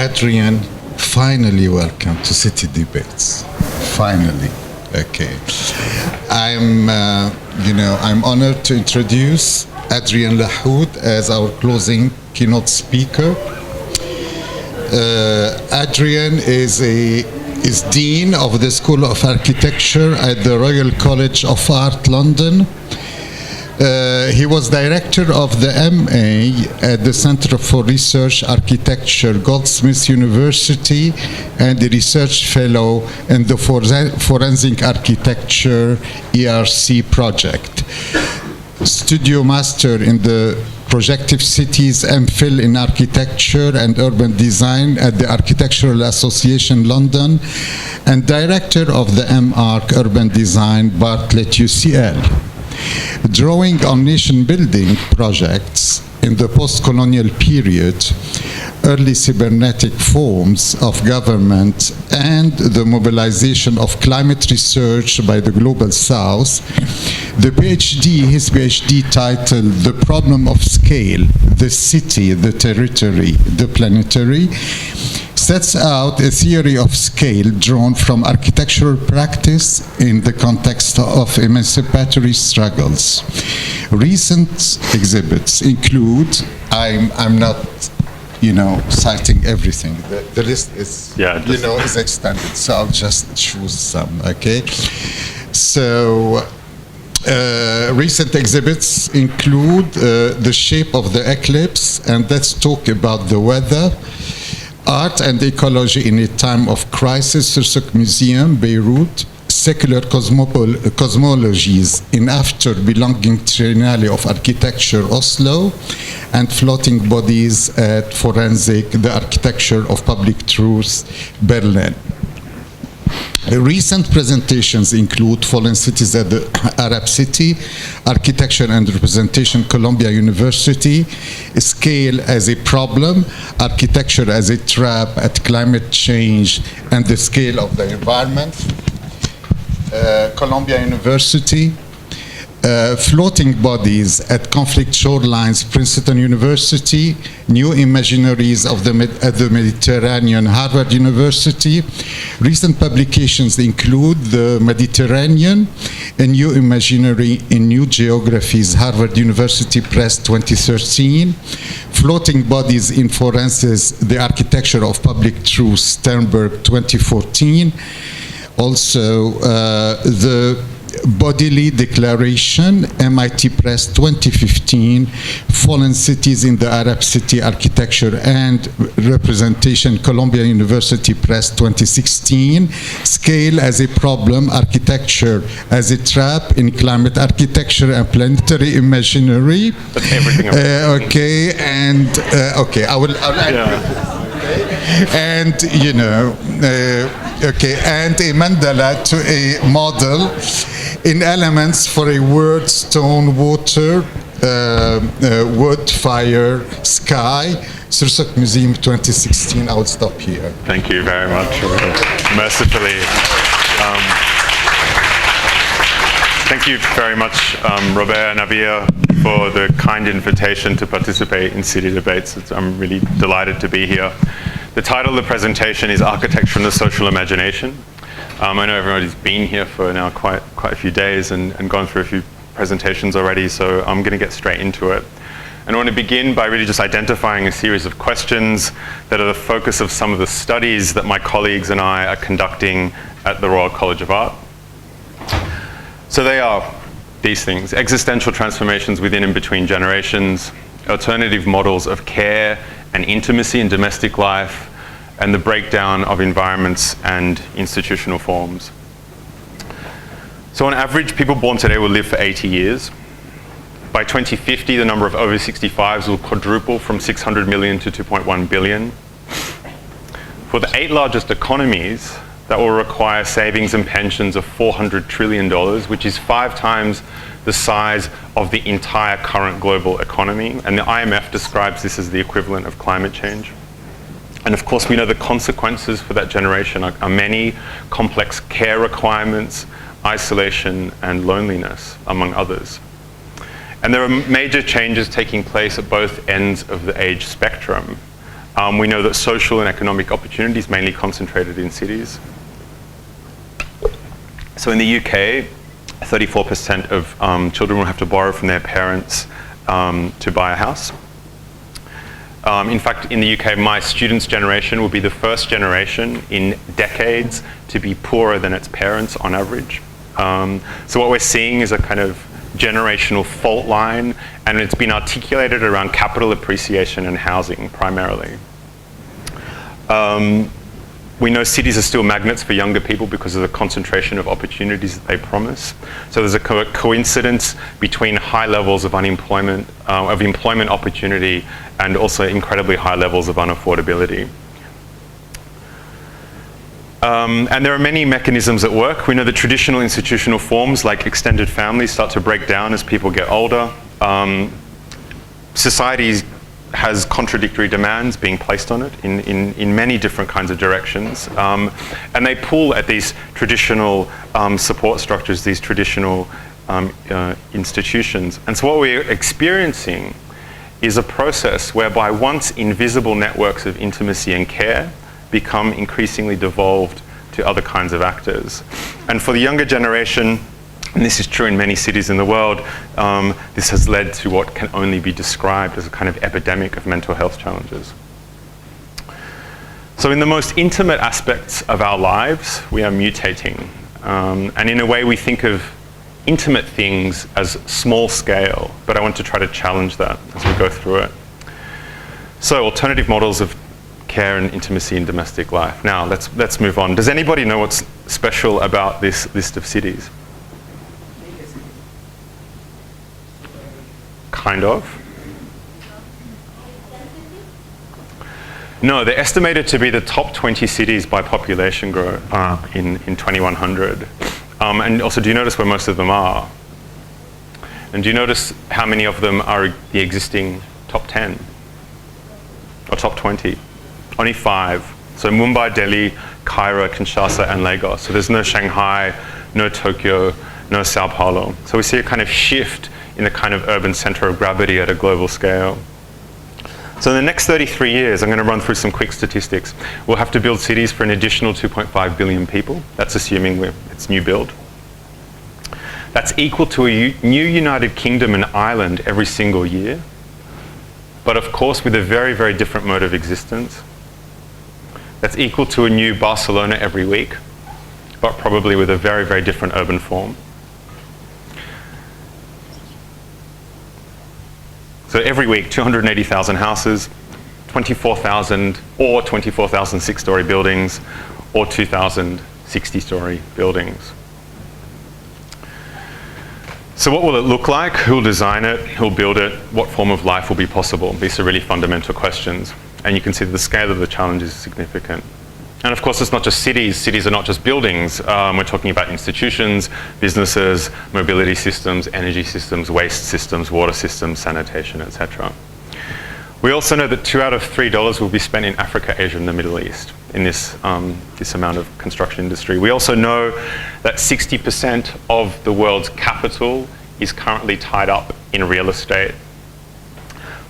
Adrian, finally welcome to City Debates. Finally. Okay. I'm honored to introduce Adrian Lahoud as our closing keynote speaker. Adrian is Dean of the School of Architecture at the Royal College of Art, London. He was director of the MA at the Center for Research Architecture, Goldsmiths University, and a research fellow in the Forensic Architecture ERC project. Studio master in the Projective Cities MPhil in Architecture and Urban Design at the Architectural Association London, and director of the MArch Urban Design Bartlett UCL. Drawing on nation-building projects in the post-colonial period, early cybernetic forms of government, and the mobilization of climate research by the Global South, his PhD titled The Problem of Scale, the City, the Territory, the Planetary, sets out a theory of scale drawn from architectural practice in the context of emancipatory struggles. Recent exhibits include, I'm not, citing everything. The list is, is extended, so I'll just choose some, okay? So, recent exhibits include The Shape of the Eclipse, and let's talk about the weather. Art and Ecology in a Time of Crisis, Sursuk Museum, Beirut. Secular Cosmologies in After Belonging Triennale of Architecture, Oslo. And Floating Bodies at Forensic, the Architecture of Public Truth, Berlin. Recent presentations include Fallen Cities at the Arab City, Architecture and Representation, Columbia University, Scale as a Problem, Architecture as a Trap at Climate Change and the Scale of the Environment, Columbia University, Floating Bodies at Conflict Shorelines, Princeton University, New Imaginaries at the Mediterranean, Harvard University. Recent publications include The Mediterranean, A New Imaginary in New Geographies, Harvard University Press 2013, Floating Bodies in Forensics, The Architecture of Public Truth, Sternberg 2014. Also, the Bodily Declaration, MIT Press 2015, Fallen Cities in the Arab City, Architecture and Representation, Columbia University Press 2016, Scale as a Problem, Architecture as a Trap in Climate Architecture and Planetary Imaginary. That's everything. Okay, and I will and and a mandala to a model in elements for a word, stone, water, wood, fire, sky. Sursuk Museum 2016. I will stop here. Thank you very much, mercifully. Thank you very much, Robert and Nabia, for the kind invitation to participate in City Debates. I'm really delighted to be here. The title of the presentation is Architecture and the Social Imagination. I know everybody's been here for now quite a few days and gone through a few presentations already, so I'm going to get straight into it. And I want to begin by really just identifying a series of questions that are the focus of some of the studies that my colleagues and I are conducting at the Royal College of Art. So they are these things: existential transformations within and between generations, alternative models of care and intimacy in domestic life, and the breakdown of environments and institutional forms. So on average, people born today will live for 80 years. By 2050, the number of over 65s will quadruple from 600 million to 2.1 billion. For the 8 largest economies, that will require savings and pensions of $400 trillion, which is 5 times the size of the entire current global economy. And the IMF describes this as the equivalent of climate change. And of course, we know the consequences for that generation are many: complex care requirements, isolation, and loneliness, among others. And there are major changes taking place at both ends of the age spectrum. We know that social and economic opportunities mainly concentrated in cities. So in the UK, 34% of children will have to borrow from their parents to buy a house. In fact, in the UK, my students' generation will be the first generation in decades to be poorer than its parents on average. So what we're seeing is a kind of generational fault line, and it's been articulated around capital appreciation and housing primarily. We know cities are still magnets for younger people because of the concentration of opportunities that they promise. So there's a coincidence between high levels of unemployment, of employment opportunity, and also incredibly high levels of unaffordability. And there are many mechanisms at work. We know that traditional institutional forms like extended families start to break down as people get older. Society has contradictory demands being placed on it in many different kinds of directions. And they pull at these traditional support structures, these traditional institutions. And so what we're experiencing is a process whereby once invisible networks of intimacy and care become increasingly devolved to other kinds of actors. And for the younger generation, and this is true in many cities in the world, this has led to what can only be described as a kind of epidemic of mental health challenges. So in the most intimate aspects of our lives, we are mutating. And in a way, we think of intimate things as small scale, but I want to try to challenge that as we go through it. So alternative models of care and intimacy in domestic life. Now, let's move on. Does anybody know what's special about this list of cities? Kind of. No, they're estimated to be the top 20 cities by population growth in 2100. And also, do you notice where most of them are? And do you notice how many of them are the existing top 10? Or top 20? Only 5. So Mumbai, Delhi, Cairo, Kinshasa, and Lagos. So there's no Shanghai, no Tokyo, no Sao Paulo. So we see a kind of shift in the kind of urban center of gravity at a global scale. So in the next 33 years, I'm going to run through some quick statistics. We'll have to build cities for an additional 2.5 billion people. That's assuming it's new build. That's equal to a new United Kingdom and Ireland every single year, but of course with a very, very different mode of existence. That's equal to a new Barcelona every week, but probably with a very, very different urban form. So every week, 280,000 houses, 24,000 or 24,000 6-story buildings, or 2,000 60-story buildings. So what will it look like? Who'll design it? Who'll build it? What form of life will be possible? These are really fundamental questions. And you can see that the scale of the challenge is significant. And of course, it's not just cities. Cities are not just buildings. We're talking about institutions, businesses, mobility systems, energy systems, waste systems, water systems, sanitation, etc. We also know that $2 out of $3 will be spent in Africa, Asia, and the Middle East in this amount of construction industry. We also know that 60% of the world's capital is currently tied up in real estate.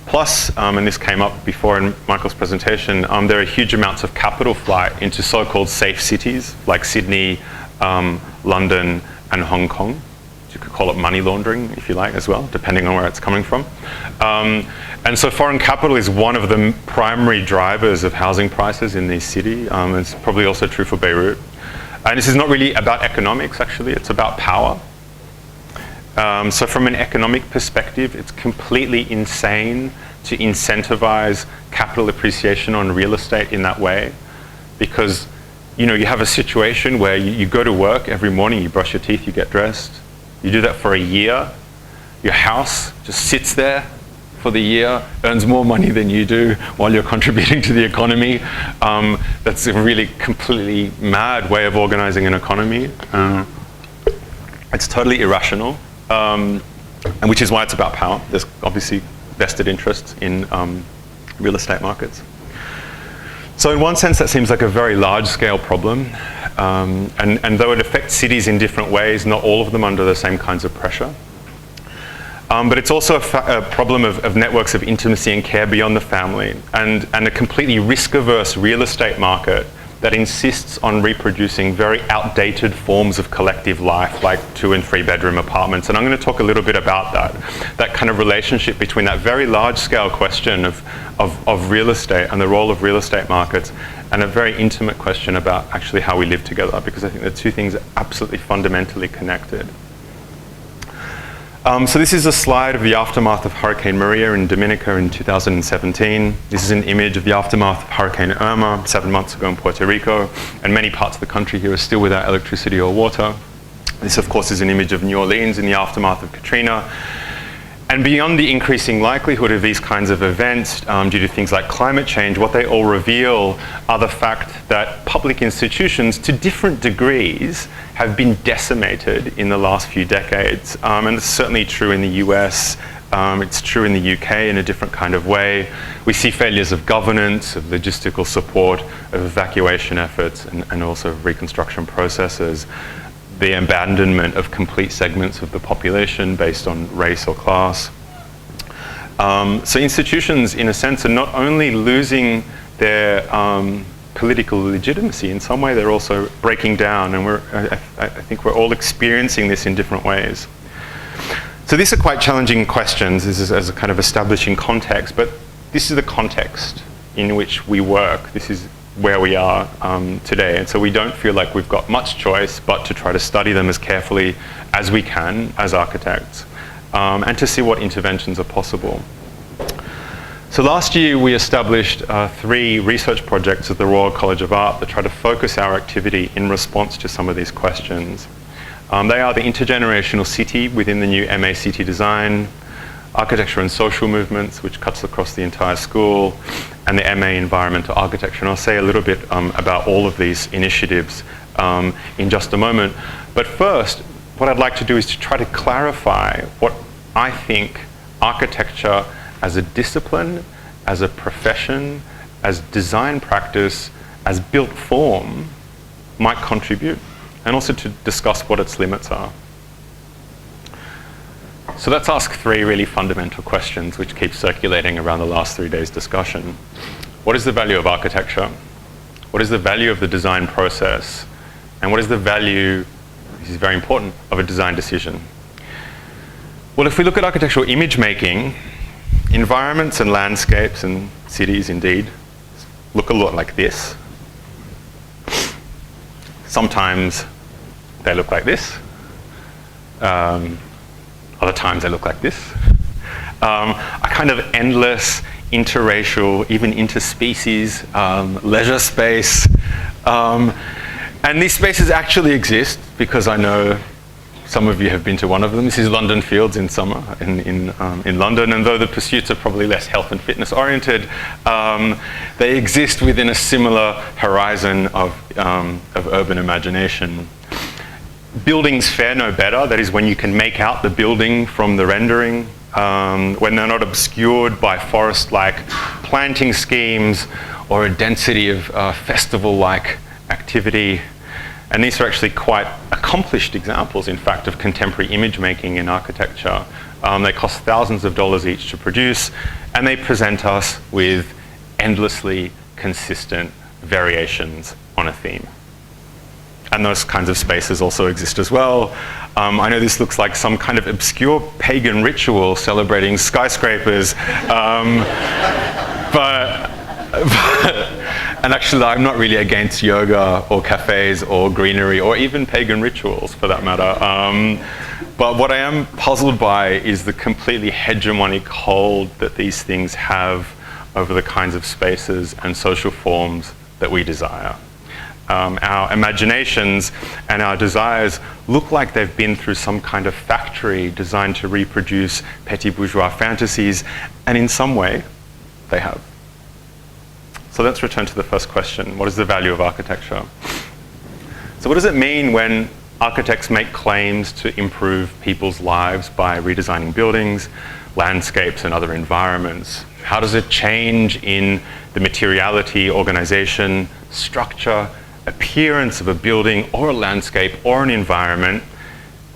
Plus, and this came up before in Michael's presentation, there are huge amounts of capital flight into so-called safe cities like Sydney, London, and Hong Kong. You could call it money laundering, if you like, as well, depending on where it's coming from. And so foreign capital is one of the primary drivers of housing prices in these cities. It's probably also true for Beirut. And this is not really about economics, actually. It's about power. So from an economic perspective, it's completely insane to incentivize capital appreciation on real estate in that way, because you have a situation where you go to work every morning, you brush your teeth, you get dressed. You do that for a year. Your house just sits there for the year, earns more money than you do while you're contributing to the economy. That's a really completely mad way of organizing an economy. It's totally irrational. And which is why it's about power. There's obviously vested interests in real estate markets. So in one sense, that seems like a very large-scale problem. And though it affects cities in different ways, not all of them under the same kinds of pressure. But it's also a problem of networks of intimacy and care beyond the family, and a completely risk-averse real estate market that insists on reproducing very outdated forms of collective life, like 2- and 3-bedroom apartments. And I'm going to talk a little bit about that kind of relationship between that very large-scale question of real estate and the role of real estate markets, and a very intimate question about actually how we live together, because I think the two things are absolutely fundamentally connected. So this is a slide of the aftermath of Hurricane Maria in Dominica in 2017. This is an image of the aftermath of Hurricane Irma 7 months ago in Puerto Rico, and many parts of the country here are still without electricity or water. This, of course, is an image of New Orleans in the aftermath of Katrina. And beyond the increasing likelihood of these kinds of events due to things like climate change, what they all reveal are the fact that public institutions, to different degrees, have been decimated in the last few decades. And it's certainly true in the US. It's true in the UK in a different kind of way. We see failures of governance, of logistical support, of evacuation efforts, and also of reconstruction processes. The abandonment of complete segments of the population based on race or class. So institutions, in a sense, are not only losing their political legitimacy, in some way they're also breaking down, and I think we're all experiencing this in different ways. So these are quite challenging questions. This is as a kind of establishing context, but this is the context in which we work. This is where we are today. And so we don't feel like we've got much choice but to try to study them as carefully as we can as architects, and to see what interventions are possible. So last year we established 3 research projects at the Royal College of Art that try to focus our activity in response to some of these questions. They are the intergenerational city within the new MA City Design, Architecture and Social Movements, which cuts across the entire school, and the MA Environmental Architecture. And I'll say a little bit about all of these initiatives in just a moment. But first, what I'd like to do is to try to clarify what I think architecture as a discipline, as a profession, as design practice, as built form might contribute, and also to discuss what its limits are. So let's ask 3 really fundamental questions which keep circulating around the last 3 days' discussion. What is the value of architecture? What is the value of the design process? And what is the value, this is very important, of a design decision? Well, if we look at architectural image making, environments and landscapes and cities indeed look a lot like this. Sometimes they look like this. Other times they look like this. A kind of endless, interracial, even interspecies leisure space. And these spaces actually exist because I know some of you have been to one of them. This is London Fields in summer in London, and though the pursuits are probably less health and fitness oriented, they exist within a similar horizon of urban imagination. Buildings fare no better, that is when you can make out the building from the rendering, when they're not obscured by forest-like planting schemes or a density of festival-like activity. And these are actually quite accomplished examples, in fact, of contemporary image making in architecture. They cost thousands of dollars each to produce, and they present us with endlessly consistent variations on a theme. And those kinds of spaces also exist as well. I know this looks like some kind of obscure pagan ritual celebrating skyscrapers, and actually I'm not really against yoga or cafes or greenery or even pagan rituals for that matter. But what I am puzzled by is the completely hegemonic hold that these things have over the kinds of spaces and social forms that we desire. Our imaginations and our desires look like they've been through some kind of factory designed to reproduce petit bourgeois fantasies, and in some way, they have. So let's return to the first question. What is the value of architecture? So what does it mean when architects make claims to improve people's lives by redesigning buildings, landscapes, and other environments? How does it change in the materiality, organization, structure, appearance of a building or a landscape or an environment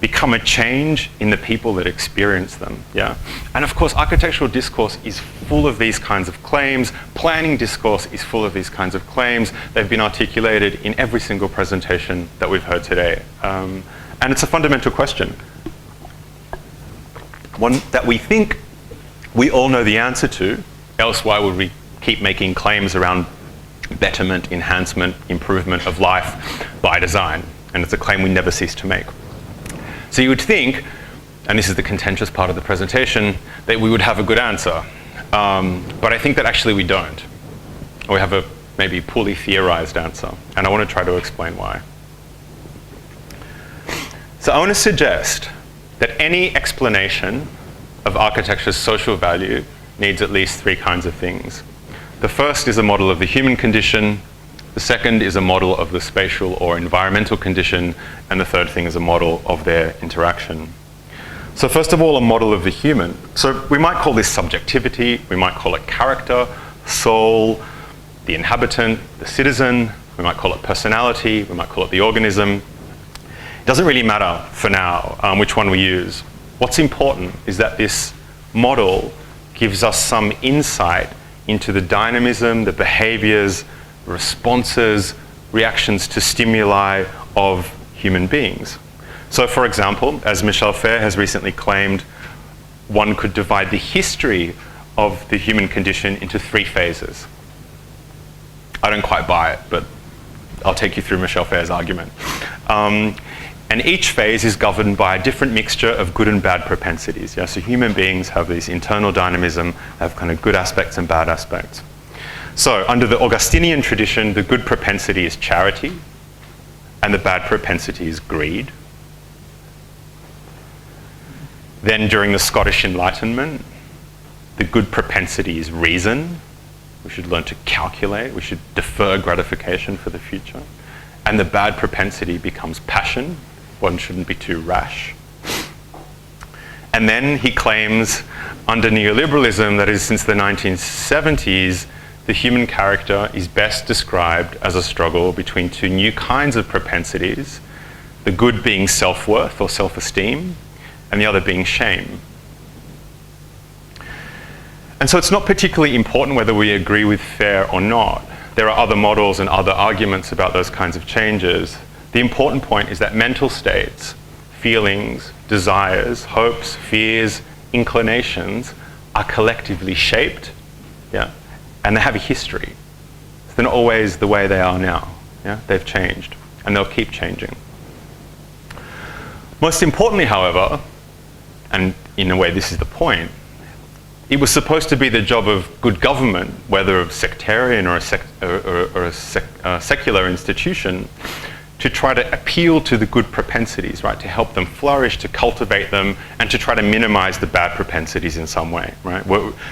become a change in the people that experience them. Yeah? And of course, architectural discourse is full of these kinds of claims. Planning discourse is full of these kinds of claims. They've been articulated in every single presentation that we've heard today. And it's a fundamental question. One that we think we all know the answer to, else why would we keep making claims around betterment, enhancement, improvement of life by design? And it's a claim we never cease to make. So you would think, and this is the contentious part of the presentation, that we would have a good answer. But I think that actually we don't. We have a maybe poorly theorized answer. And I want to try to explain why. So I want to suggest that any explanation of architecture's social value needs at least three kinds of things. The first is a model of the human condition. The second is a model of the spatial or environmental condition. And the third thing is a model of their interaction. So first of all, a model of the human. So we might call this subjectivity. We might call it character, soul, the inhabitant, the citizen. We might call it personality. We might call it the organism. It doesn't really matter for now which one we use. What's important is that this model gives us some insight into the dynamism, the behaviors, responses, reactions to stimuli of human beings. So for example, as Michel Fair has recently claimed, one could divide the history of the human condition into three phases. I don't quite buy it, but I'll take you through Michel Fair's argument. And each phase is governed by a different mixture of good and bad propensities. Yeah? So human beings have this internal dynamism, have kind of good aspects and bad aspects. So under the Augustinian tradition, the good propensity is charity, and the bad propensity is greed. Then during the Scottish Enlightenment, the good propensity is reason. We should learn to calculate. We should defer gratification for the future. And the bad propensity becomes passion. One shouldn't be too rash. And then he claims under neoliberalism, that is since the 1970s, the human character is best described as a struggle between two new kinds of propensities, the good being self-worth or self-esteem, and the other being shame. And so it's not particularly important whether we agree with Fair or not. There are other models and other arguments about those kinds of changes. The important point is that mental states, feelings, desires, hopes, fears, inclinations are collectively shaped, yeah, and they have a history. They're not always the way they are now. Yeah? They've changed, and they'll keep changing. Most importantly, however, and in a way this is the point, it was supposed to be the job of good government, whether a sectarian or a secular institution, to try to appeal to the good propensities, right? To help them flourish, to cultivate them, and to try to minimize the bad propensities in some way, right?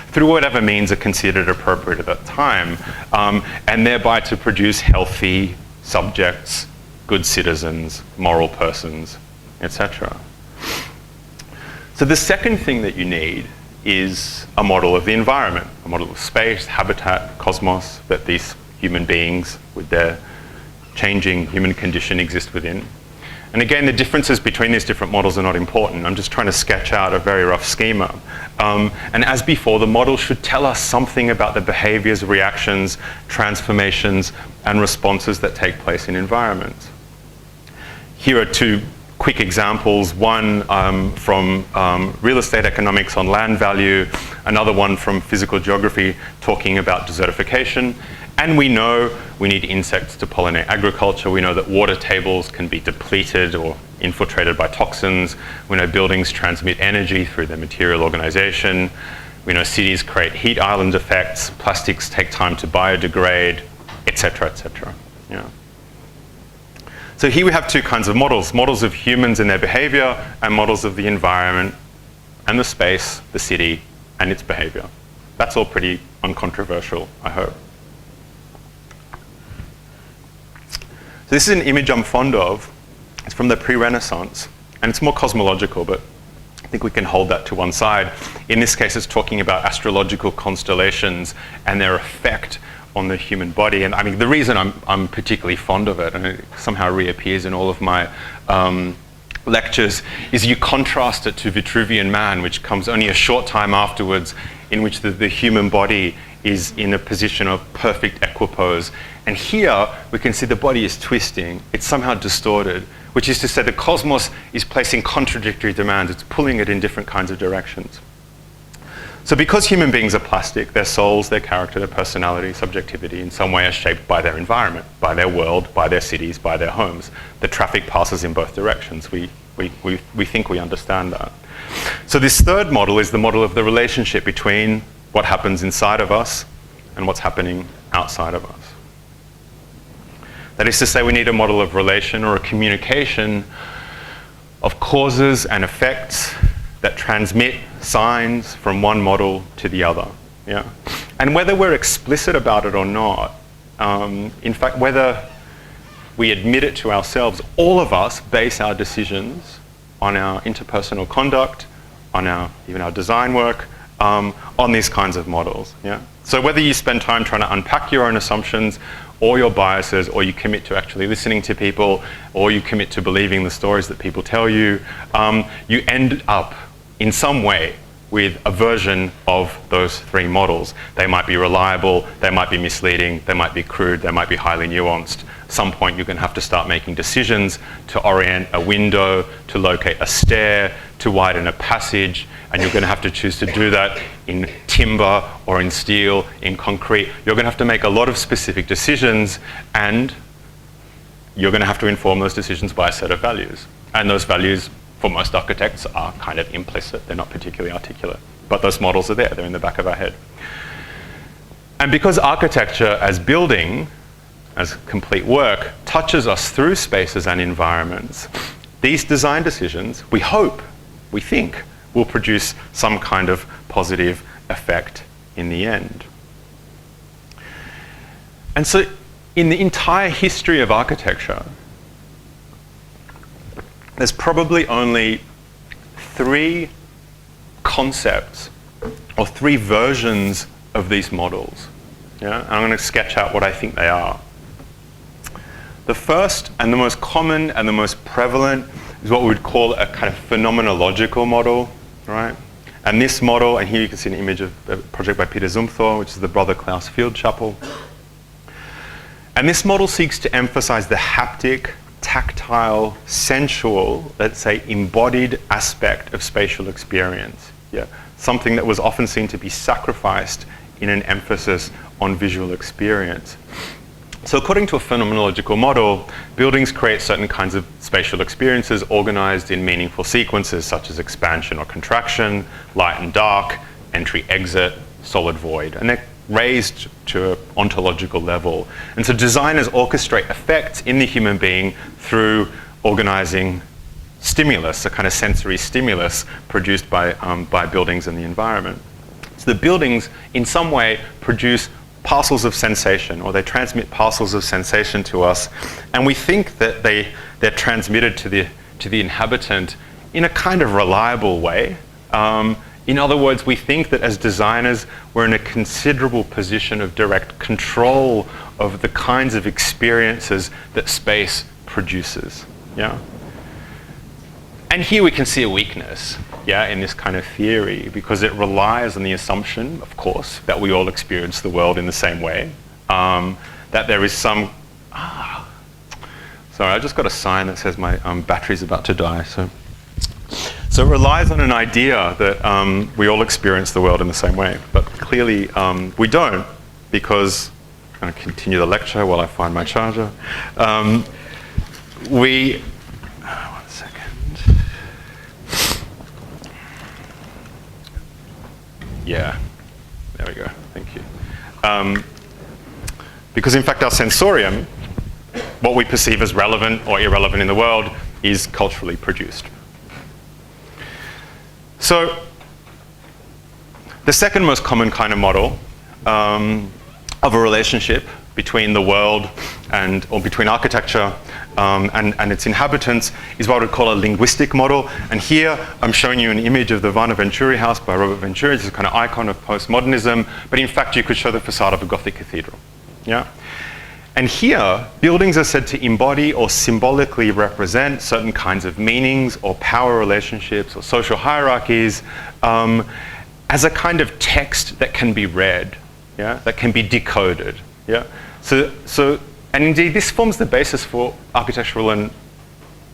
Through whatever means are considered appropriate at that time, and thereby to produce healthy subjects, good citizens, moral persons, etc. So the second thing that you need is a model of the environment, a model of space, habitat, cosmos, that these human beings with their changing human condition exist within. And again, the differences between these different models are not important. I'm just trying to sketch out a very rough schema. And as before, the model should tell us something about the behaviors, reactions, transformations, and responses that take place in environments. Here are two quick examples, one from real estate economics on land value, another one from physical geography talking about desertification. And we know we need insects to pollinate agriculture. We know that water tables can be depleted or infiltrated by toxins. We know buildings transmit energy through their material organization. We know cities create heat island effects. Plastics take time to biodegrade, etc., etc. Yeah. So here we have two kinds of models of humans and their behavior, and models of the environment and the space, the city, and its behavior. That's all pretty uncontroversial, I hope. So this is an image I'm fond of. It's from the pre-Renaissance, and it's more cosmological, but I think we can hold that to one side. In this case, it's talking about astrological constellations and their effect on the human body. And I mean, the reason I'm particularly fond of it, and it somehow reappears in all of my lectures is you contrast it to Vitruvian Man, which comes only a short time afterwards, in which the human body is in a position of perfect equipoise. And here we can see the body is twisting, it's somehow distorted, which is to say the cosmos is placing contradictory demands, it's pulling it in different kinds of directions. So because human beings are plastic, their souls, their character, their personality, subjectivity in some way are shaped by their environment, by their world, by their cities, by their homes. The traffic passes in both directions. We think we understand that. So this third model is the model of the relationship between what happens inside of us and what's happening outside of us. That is to say, we need a model of relation or a communication of causes and effects that transmit signs from one model to the other. Yeah? And whether we're explicit about it or not, in fact, whether we admit it to ourselves, all of us base our decisions on our interpersonal conduct, on even our design work, on these kinds of models. Yeah? So whether you spend time trying to unpack your own assumptions or your biases, or you commit to actually listening to people, or you commit to believing the stories that people tell you, you end up in some way with a version of those three models. They might be reliable, they might be misleading, they might be crude, they might be highly nuanced. At some point you're going to have to start making decisions to orient a window, to locate a stair, to widen a passage, and you're going to have to choose to do that in timber or in steel, in concrete. You're going to have to make a lot of specific decisions, and you're going to have to inform those decisions by a set of values. And those values, for most architects, are kind of implicit. They're not particularly articulate. But those models are there. They're in the back of our head. And because architecture as building, as complete work, touches us through spaces and environments, these design decisions, we hope, we think, will produce some kind of positive effect in the end. And so in the entire history of architecture, there's probably only three concepts or three versions of these models. Yeah? And I'm going to sketch out what I think they are. The first and the most common and the most prevalent is what we would call a kind of phenomenological model, right? And this model, and here you can see an image of a project by Peter Zumthor, which is the Brother Claus Field Chapel. And this model seeks to emphasize the haptic, tactile, sensual, let's say embodied aspect of spatial experience. Yeah? Something that was often seen to be sacrificed in an emphasis on visual experience. So according to a phenomenological model, buildings create certain kinds of spatial experiences organized in meaningful sequences such as expansion or contraction, light and dark, entry, exit, solid void. And they're raised to an ontological level. And so designers orchestrate effects in the human being through organizing stimulus, a kind of sensory stimulus produced by buildings and the environment. So the buildings in some way produce parcels of sensation, or they transmit parcels of sensation to us, and we think that they're transmitted to the inhabitant in a kind of reliable way. In other words, we think that as designers, we're in a considerable position of direct control of the kinds of experiences that space produces. Yeah? And here we can see a weakness, yeah, in this kind of theory, because it relies on the assumption, of course, that we all experience the world in the same way, that there is some... Sorry, I just got a sign that says my battery's about to die. So it relies on an idea that we all experience the world in the same way, but clearly we don't, because... I'm going to continue the lecture while I find my charger. One second. Yeah, there we go, thank you. Because in fact our sensorium, what we perceive as relevant or irrelevant in the world, is culturally produced. So the second most common kind of model of a relationship between the world or between architecture and its inhabitants is what I would call a linguistic model. And here I'm showing you an image of the Varna Venturi house by Robert Venturi. It's a kind of icon of postmodernism, but in fact you could show the facade of a Gothic cathedral. Yeah? And here, buildings are said to embody or symbolically represent certain kinds of meanings or power relationships or social hierarchies as a kind of text that can be read, yeah, that can be decoded. Yeah? And indeed, this forms the basis for architectural and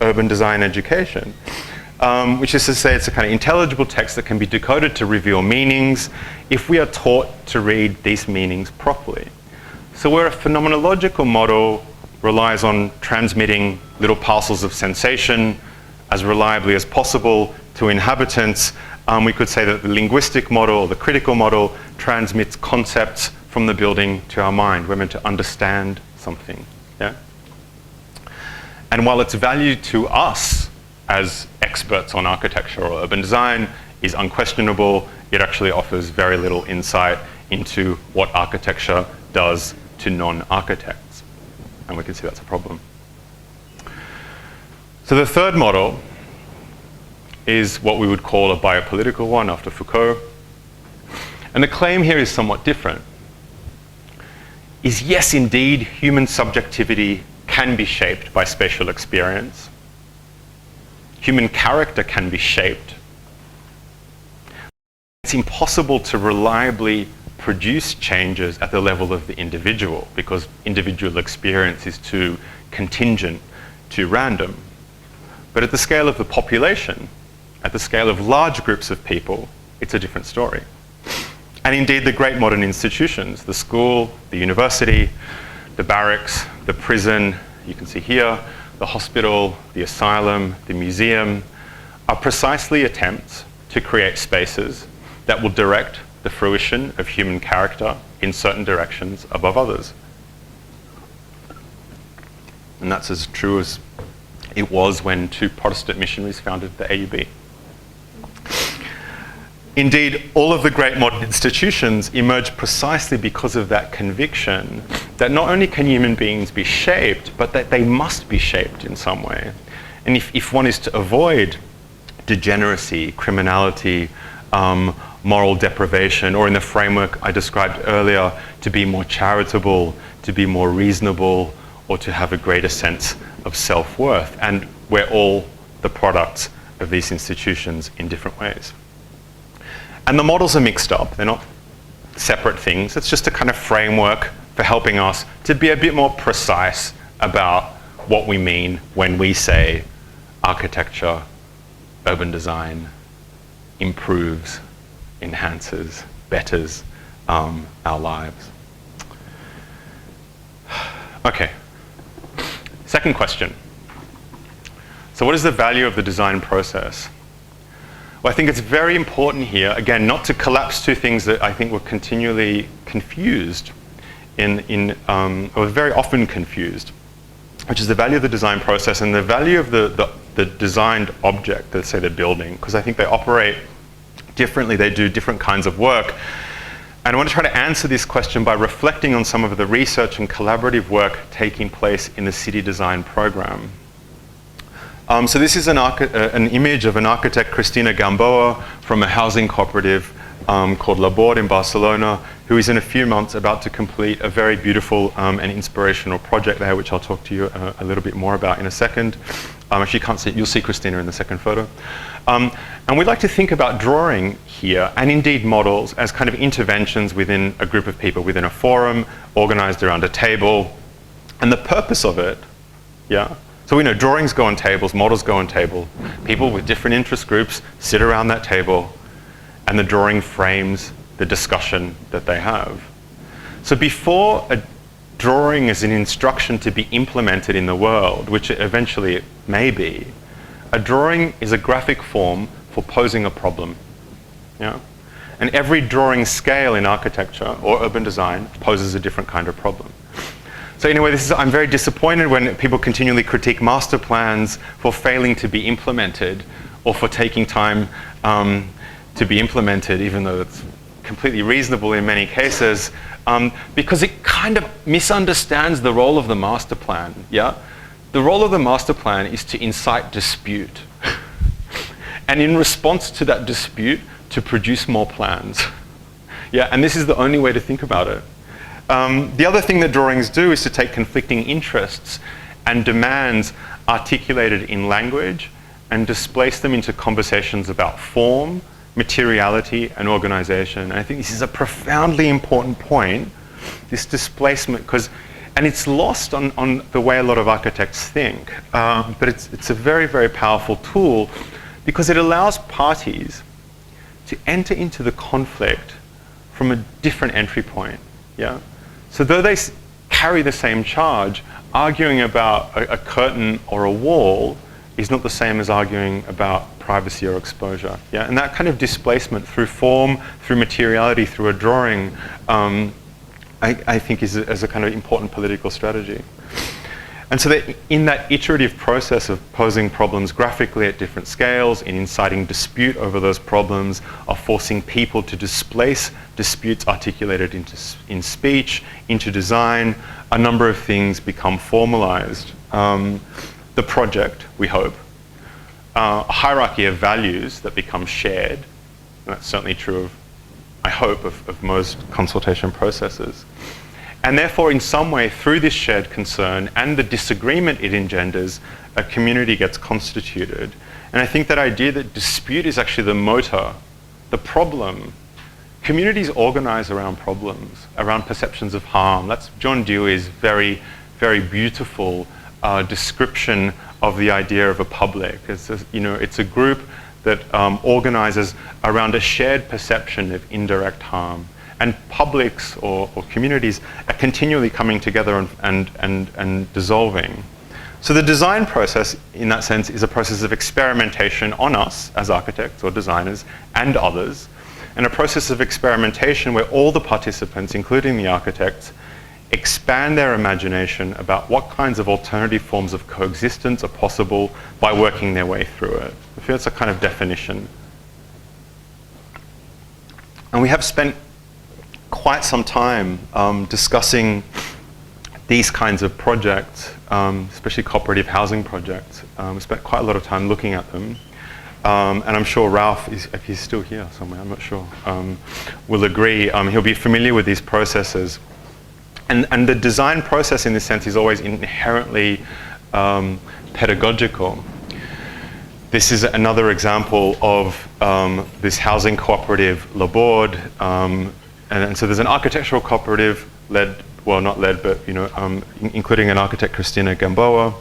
urban design education, which is to say it's a kind of intelligible text that can be decoded to reveal meanings if we are taught to read these meanings properly. So where a phenomenological model relies on transmitting little parcels of sensation as reliably as possible to inhabitants, we could say that the linguistic model or the critical model transmits concepts from the building to our mind. We're meant to understand something. Yeah? And while its value to us as experts on architecture or urban design is unquestionable, it actually offers very little insight into what architecture does to non-architects. And we can see that's a problem. So the third model is what we would call a biopolitical one after Foucault. And the claim here is somewhat different. Is yes, indeed, human subjectivity can be shaped by spatial experience. Human character can be shaped. It's impossible to reliably produce changes at the level of the individual because individual experience is too contingent, too random. But at the scale of the population, at the scale of large groups of people, it's a different story. And indeed, the great modern institutions, the school, the university, the barracks, the prison, you can see here, the hospital, the asylum, the museum, are precisely attempts to create spaces that will direct the fruition of human character in certain directions above others. And that's as true as it was when two Protestant missionaries founded the AUB. Indeed, all of the great modern institutions emerge precisely because of that conviction that not only can human beings be shaped, but that they must be shaped in some way. And if one is to avoid degeneracy, criminality, moral deprivation, or in the framework I described earlier, to be more charitable, to be more reasonable, or to have a greater sense of self-worth. And we're all the products of these institutions in different ways. And the models are mixed up. They're not separate things. It's just a kind of framework for helping us to be a bit more precise about what we mean when we say architecture, urban design improves, enhances, betters our lives. Okay. Second question. So what is the value of the design process? Well, I think it's very important here, again, not to collapse two things that I think were continually confused or very often confused, which is the value of the design process and the value of the designed object, let's say the building, because I think they operate differently, they do different kinds of work. And I want to try to answer this question by reflecting on some of the research and collaborative work taking place in the city design program. So this is an image of an architect, Cristina Gamboa, from a housing cooperative called Lahoud in Barcelona, who is in a few months about to complete a very beautiful and inspirational project there, which I'll talk to you a little bit more about in a second. If you can't see, you'll see Cristina in the second photo. And we'd like to think about drawing here, and indeed models, as kind of interventions within a group of people, within a forum, organized around a table. And the purpose of it, yeah, so we know drawings go on tables, models go on tables. People with different interest groups sit around that table, and the drawing frames the discussion that they have. So before a drawing is an instruction to be implemented in the world, which eventually it may be, a drawing is a graphic form for posing a problem. Yeah? And every drawing scale in architecture or urban design poses a different kind of problem. So anyway, I'm very disappointed when people continually critique master plans for failing to be implemented or for taking time to be implemented, even though it's completely reasonable in many cases, because it kind of misunderstands the role of the master plan. Yeah? The role of the master plan is to incite dispute. And in response to that dispute, to produce more plans. Yeah, and this is the only way to think about it. The other thing that drawings do is to take conflicting interests and demands articulated in language and displace them into conversations about form, materiality, and organization. And I think this is a profoundly important point, this displacement, and it's lost on the way a lot of architects think, but it's a very, very powerful tool because it allows parties to enter into the conflict from a different entry point. Yeah? So though they carry the same charge, arguing about a curtain or a wall is not the same as arguing about privacy or exposure. Yeah? And that kind of displacement through form, through materiality, through a drawing, I think is a kind of important political strategy. And so that in that iterative process of posing problems graphically at different scales, in inciting dispute over those problems, of forcing people to displace disputes articulated in speech, into design, a number of things become formalized. The project, we hope, a hierarchy of values that become shared, and that's certainly true of, I hope, of most consultation processes. And therefore, in some way, through this shared concern and the disagreement it engenders, a community gets constituted. And I think that idea that dispute is actually the motor, the problem. Communities organize around problems, around perceptions of harm. That's John Dewey's very, very beautiful description of the idea of a public. It's a group that organizes around a shared perception of indirect harm. And publics or communities are continually coming together and dissolving. So the design process, in that sense, is a process of experimentation on us as architects or designers and others, and a process of experimentation where all the participants, including the architects, expand their imagination about what kinds of alternative forms of coexistence are possible by working their way through it. I feel it's a kind of definition. And we have spent quite some time discussing these kinds of projects, especially cooperative housing projects. We spent quite a lot of time looking at them. And I'm sure Ralph, if he's still here somewhere, I'm not sure, will agree. He'll be familiar with these processes. And the design process, in this sense, is always inherently pedagogical. This is another example of this housing cooperative, Lahoud. And so there's an architectural cooperative led, well, not led, but including an architect, Christina Gamboa,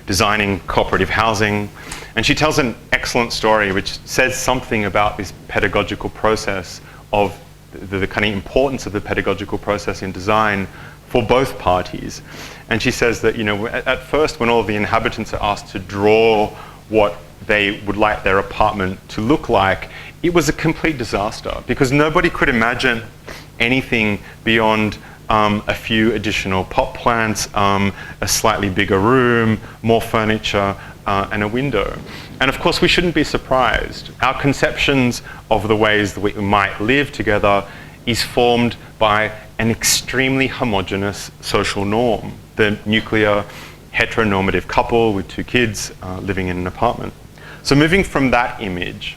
designing cooperative housing. And she tells an excellent story which says something about this pedagogical process of the kind of importance of the pedagogical process in design for both parties. And she says that, at first when all of the inhabitants are asked to draw what they would like their apartment to look like, it was a complete disaster because nobody could imagine anything beyond a few additional pot plants, a slightly bigger room, more furniture, and a window. And of course, we shouldn't be surprised. Our conceptions of the ways that we might live together is formed by an extremely homogeneous social norm, the nuclear heteronormative couple with 2 kids living in an apartment. So moving from that image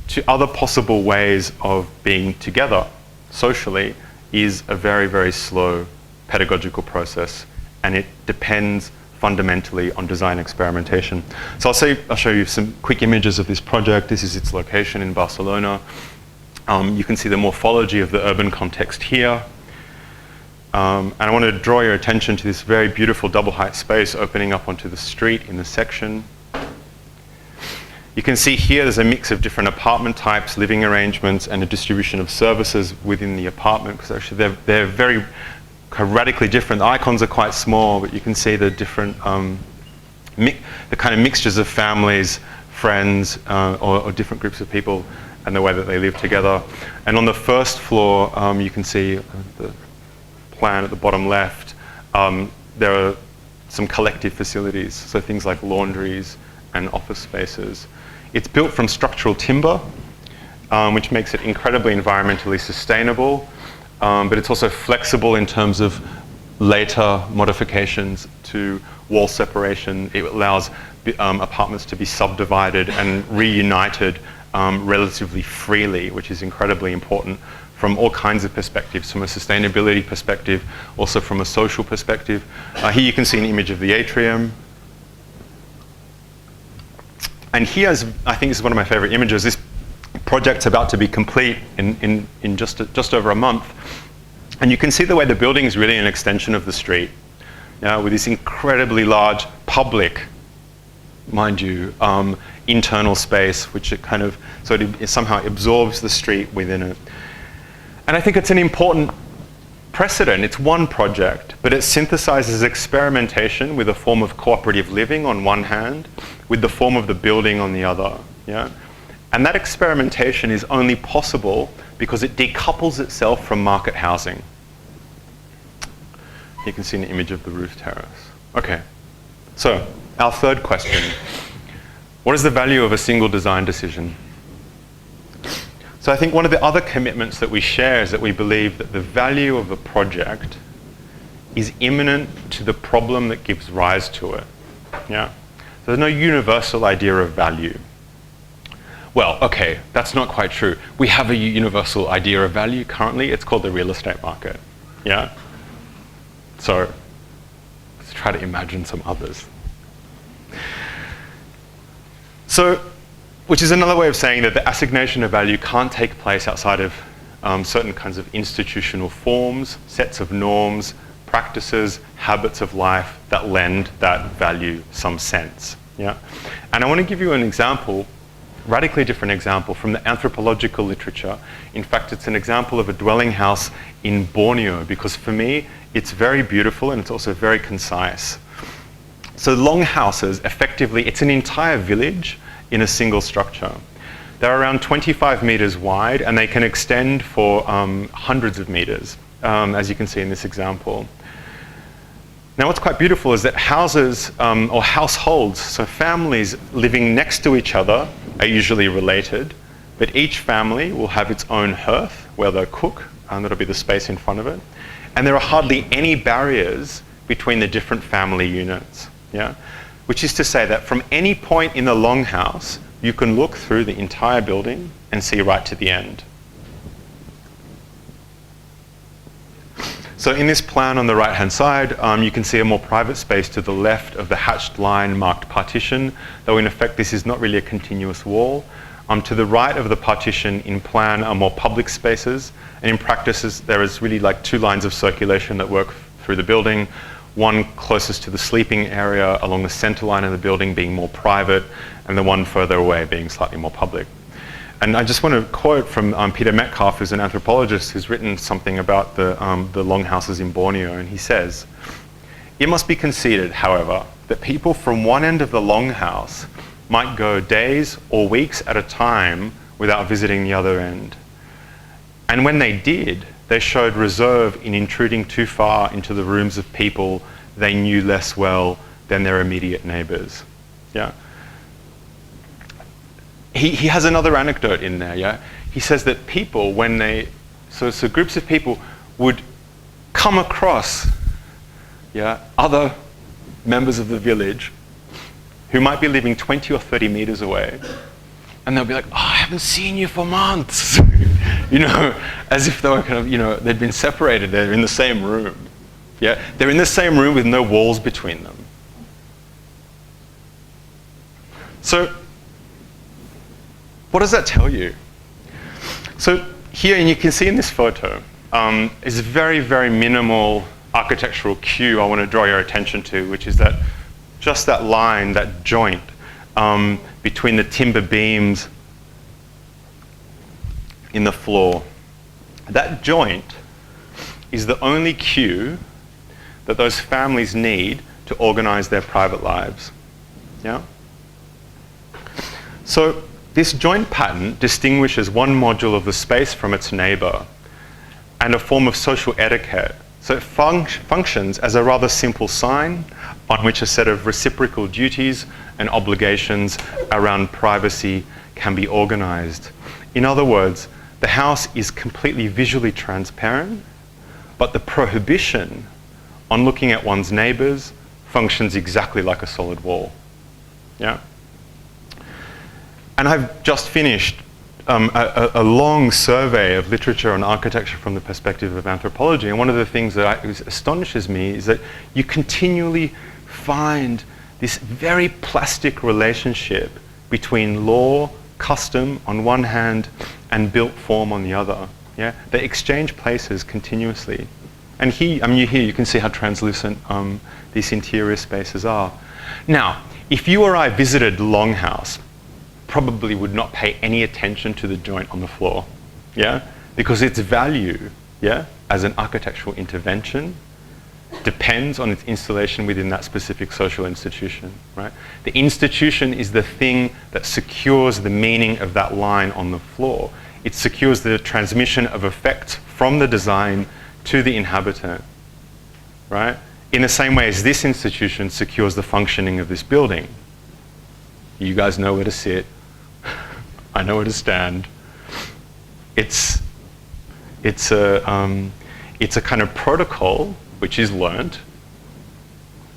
to other possible ways of being together socially is a very, very slow pedagogical process, and it depends fundamentally on design experimentation. So I'll show you some quick images of this project. This is its location in Barcelona. You can see the morphology of the urban context here. And I want to draw your attention to this very beautiful double height space opening up onto the street in the section. You can see here there's a mix of different apartment types, living arrangements, and a distribution of services within the apartment, because actually they're very radically different. The icons are quite small, but you can see the different, the kind of mixtures of families, friends, or different groups of people, and the way that they live together. And on the first floor, you can see the plan at the bottom left. There are some collective facilities, so things like laundries and office spaces. It's built from structural timber, which makes it incredibly environmentally sustainable, but it's also flexible in terms of later modifications to wall separation. It allows apartments to be subdivided and reunited relatively freely, which is incredibly important from all kinds of perspectives, from a sustainability perspective, also from a social perspective. Here you can see an image of the atrium. And here's, I think this is one of my favorite images. This project's about to be complete in just over a month. And you can see the way the building is really an extension of the street, with this incredibly large public, mind you, internal space, which it kind of, so it somehow absorbs the street within it. And I think it's an important precedent. It's one project, but it synthesizes experimentation with a form of cooperative living on one hand, with the form of the building on the other. Yeah? And that experimentation is only possible because it decouples itself from market housing. You can see an image of the roof terrace. Okay, so our third question. What is the value of a single design decision? So I think one of the other commitments that we share is that we believe that the value of a project is immanent to the problem that gives rise to it. Yeah? So there's no universal idea of value. Well, okay, that's not quite true. We have a universal idea of value currently. It's called the real estate market. Yeah? So let's try to imagine some others. So, which is another way of saying that the assignation of value can't take place outside of certain kinds of institutional forms, sets of norms, practices, habits of life that lend that value some sense. Yeah? And I want to give you an example, radically different example from the anthropological literature. In fact, it's an example of a dwelling house in Borneo, because for me, it's very beautiful and it's also very concise. So longhouses, effectively, it's an entire village in a single structure. They're around 25 meters wide and they can extend for hundreds of meters, as you can see in this example. Now what's quite beautiful is that houses or households, so families living next to each other are usually related, but each family will have its own hearth where they'll cook, and that'll be the space in front of it. And there are hardly any barriers between the different family units. Yeah? Which is to say that from any point in the longhouse, you can look through the entire building and see right to the end. So in this plan on the right-hand side, you can see a more private space to the left of the hatched line marked partition, though in effect this is not really a continuous wall. To the right of the partition in plan are more public spaces, and in practice there is really like two lines of circulation that work through the building. One closest to the sleeping area along the center line of the building being more private, and the one further away being slightly more public. And I just want to quote from Peter Metcalf, who's an anthropologist who's written something about the longhouses in Borneo, and he says, "It must be conceded, however, that people from one end of the longhouse might go days or weeks at a time without visiting the other end. And when they did, they showed reserve in intruding too far into the rooms of people they knew less well than their immediate neighbors." Yeah. He has another anecdote in there. Yeah. He says that people, when they, so groups of people would come across, other members of the village who might be living 20 or 30 meters away, and they'll be like, "Oh, I haven't seen you for months." As if they were kind of, they'd been separated. They're in the same room. Yeah, they're in the same room with no walls between them. So, what does that tell you? So here, and you can see in this photo, is a very, very minimal architectural cue I want to draw your attention to, which is that just that line, that joint between the timber beams in the floor. That joint is the only cue that those families need to organize their private lives. Yeah? So this joint pattern distinguishes one module of the space from its neighbor and a form of social etiquette. So it functions as a rather simple sign on which a set of reciprocal duties and obligations around privacy can be organized. In other words, the house is completely visually transparent, but the prohibition on looking at one's neighbors functions exactly like a solid wall. Yeah? And I've just finished a long survey of literature on architecture from the perspective of anthropology, and one of the things that astonishes me is that you continually find this very plastic relationship between law, custom on one hand, and built form on the other. Yeah, they exchange places continuously, and here, you can see how translucent these interior spaces are. Now, if you or I visited Longhouse, probably would not pay any attention to the joint on the floor, yeah, because its value, yeah, as an architectural intervention depends on its installation within that specific social institution, right? The institution is the thing that secures the meaning of that line on the floor. It secures the transmission of effect from the design to the inhabitant, right? In the same way as this institution secures the functioning of this building. You guys know where to sit. I know where to stand. It's a kind of protocol which is learned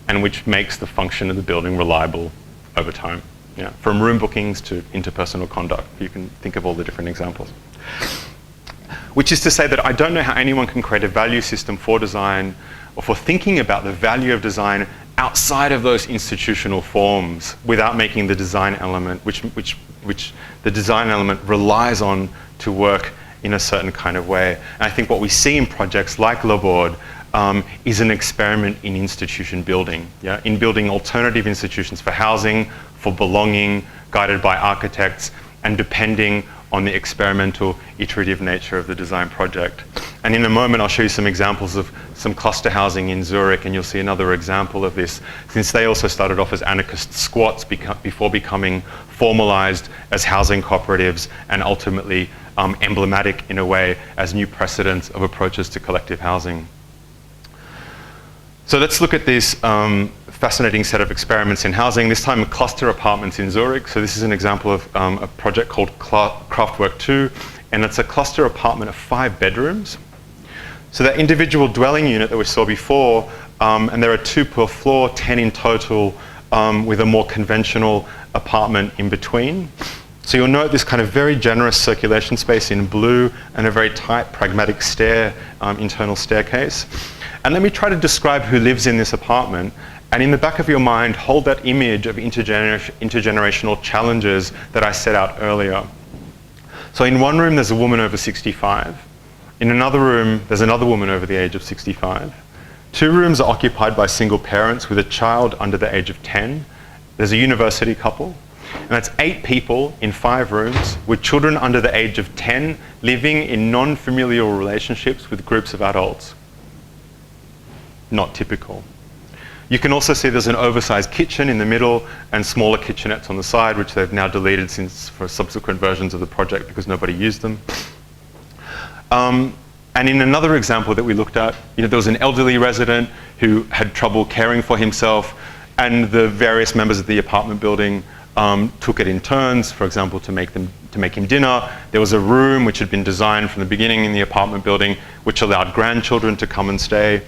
and which makes the function of the building reliable over time. Yeah, from room bookings to interpersonal conduct. You can think of all the different examples. Which is to say that I don't know how anyone can create a value system for design or for thinking about the value of design outside of those institutional forms without making the design element, which the design element relies on to work in a certain kind of way. And I think what we see in projects like Lahoud is an experiment in institution building, yeah? In building alternative institutions for housing, for belonging, guided by architects, and depending on the experimental, iterative nature of the design project. And in a moment, I'll show you some examples of some cluster housing in Zurich, and you'll see another example of this, since they also started off as anarchist squats before becoming formalized as housing cooperatives and ultimately emblematic in a way as new precedents of approaches to collective housing. So let's look at this fascinating set of experiments in housing, this time cluster apartments in Zurich. So this is an example of a project called Kraftwerk 2, and it's a cluster apartment of 5 bedrooms. So that individual dwelling unit that we saw before, and there are 2 per floor, 10 in total, with a more conventional apartment in between. So you'll note this kind of very generous circulation space in blue and a very tight pragmatic internal staircase. And let me try to describe who lives in this apartment. And in the back of your mind, hold that image of intergenerational challenges that I set out earlier. So in one room, there's a woman over 65. In another room, there's another woman over the age of 65. 2 rooms are occupied by single parents with a child under the age of 10. There's a university couple. And that's 8 people in 5 rooms with children under the age of 10 living in non-familial relationships with groups of adults. Not typical. You can also see there's an oversized kitchen in the middle and smaller kitchenettes on the side, which they've now deleted for subsequent versions of the project because nobody used them. And in another example that we looked at, there was an elderly resident who had trouble caring for himself, and the various members of the apartment building took it in turns, for example, to make him dinner. There was a room which had been designed from the beginning in the apartment building, which allowed grandchildren to come and stay.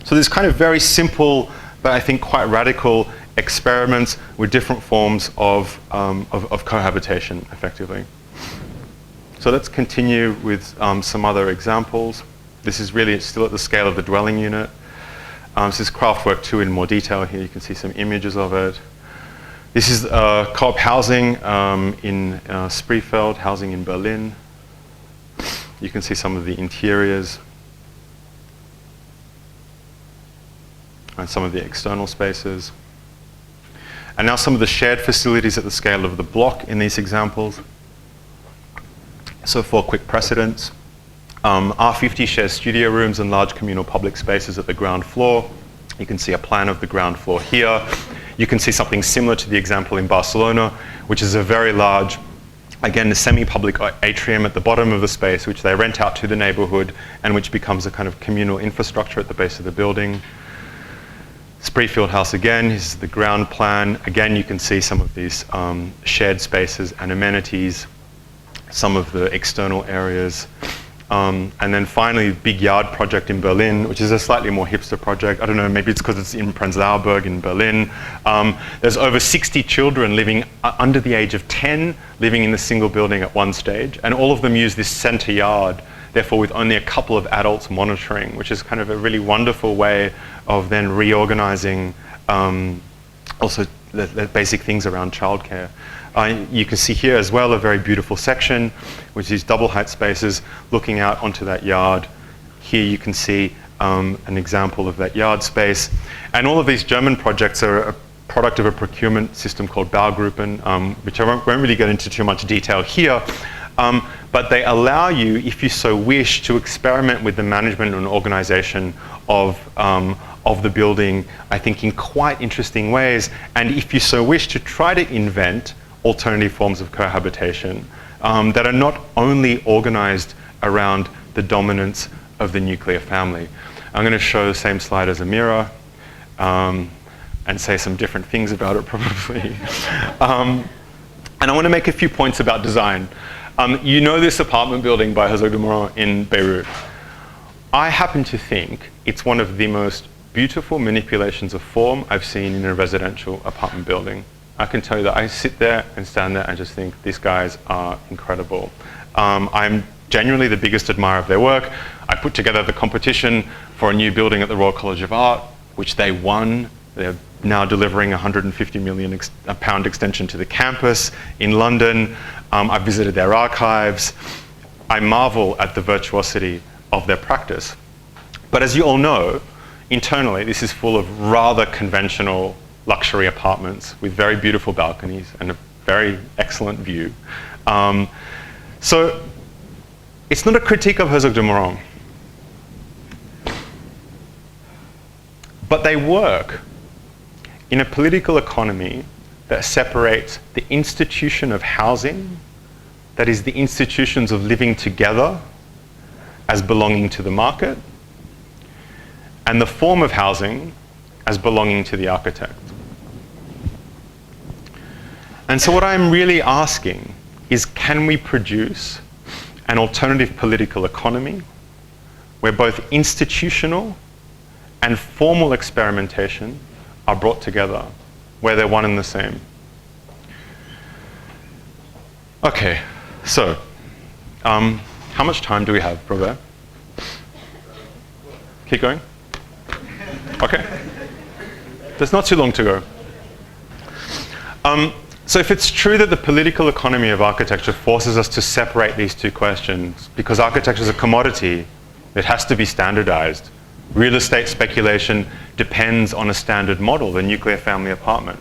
So there's kind of very simple, but I think quite radical experiments with different forms of cohabitation, effectively. So let's continue with some other examples. This is really still at the scale of the dwelling unit. This is Kraftwerk 2 in more detail. Here you can see some images of it. This is co-op housing in Spreefeld, housing in Berlin. You can see some of the interiors and some of the external spaces. And now some of the shared facilities at the scale of the block in these examples. So 4 quick precedents. R50 shares studio rooms and large communal public spaces at the ground floor. You can see a plan of the ground floor here. You can see something similar to the example in Barcelona, which is a very large, again, a semi-public atrium at the bottom of the space, which they rent out to the neighborhood and which becomes a kind of communal infrastructure at the base of the building. Spreefeld House again, this is the ground plan. Again, you can see some of these shared spaces and amenities, some of the external areas. And then finally, Big Yard project in Berlin, which is a slightly more hipster project. I don't know, maybe it's because it's in Prenzlauer Berg in Berlin. There's over 60 children living under the age of 10, living in the single building at one stage. And all of them use this center yard, therefore with only a couple of adults monitoring, which is kind of a really wonderful way of then reorganizing also the basic things around childcare. You can see here as well a very beautiful section, which is double height spaces looking out onto that yard. Here you can see an example of that yard space. And all of these German projects are a product of a procurement system called Baugruppen, which I won't really get into too much detail here. But they allow you, if you so wish, to experiment with the management and organization of the building, I think, in quite interesting ways. And if you so wish, to try to invent alternative forms of cohabitation that are not only organized around the dominance of the nuclear family. I'm going to show the same slide as Amira and say some different things about it probably. And I want to make a few points about design. You know this apartment building by Herzog de Meuron in Beirut. I happen to think it's one of the most beautiful manipulations of form I've seen in a residential apartment building. I can tell you that I sit there and stand there and just think these guys are incredible. I'm genuinely the biggest admirer of their work. I put together the competition for a new building at the Royal College of Art, which they won. They're now delivering a £150 million extension to the campus in London. I visited their archives. I marvel at the virtuosity of their practice. But as you all know, internally, this is full of rather conventional luxury apartments with very beautiful balconies and a very excellent view. So it's not a critique of Herzog de Meuron, but they work in a political economy that separates the institution of housing, that is the institutions of living together, as belonging to the market, and the form of housing as belonging to the architect. And so what I'm really asking is, can we produce an alternative political economy where both institutional and formal experimentation are brought together, where they're one and the same? Okay, so how much time do we have, Robert? Keep going? Okay. There's not too long to go. So if it's true that the political economy of architecture forces us to separate these two questions, because architecture is a commodity, it has to be standardized. Real estate speculation depends on a standard model, the nuclear family apartment.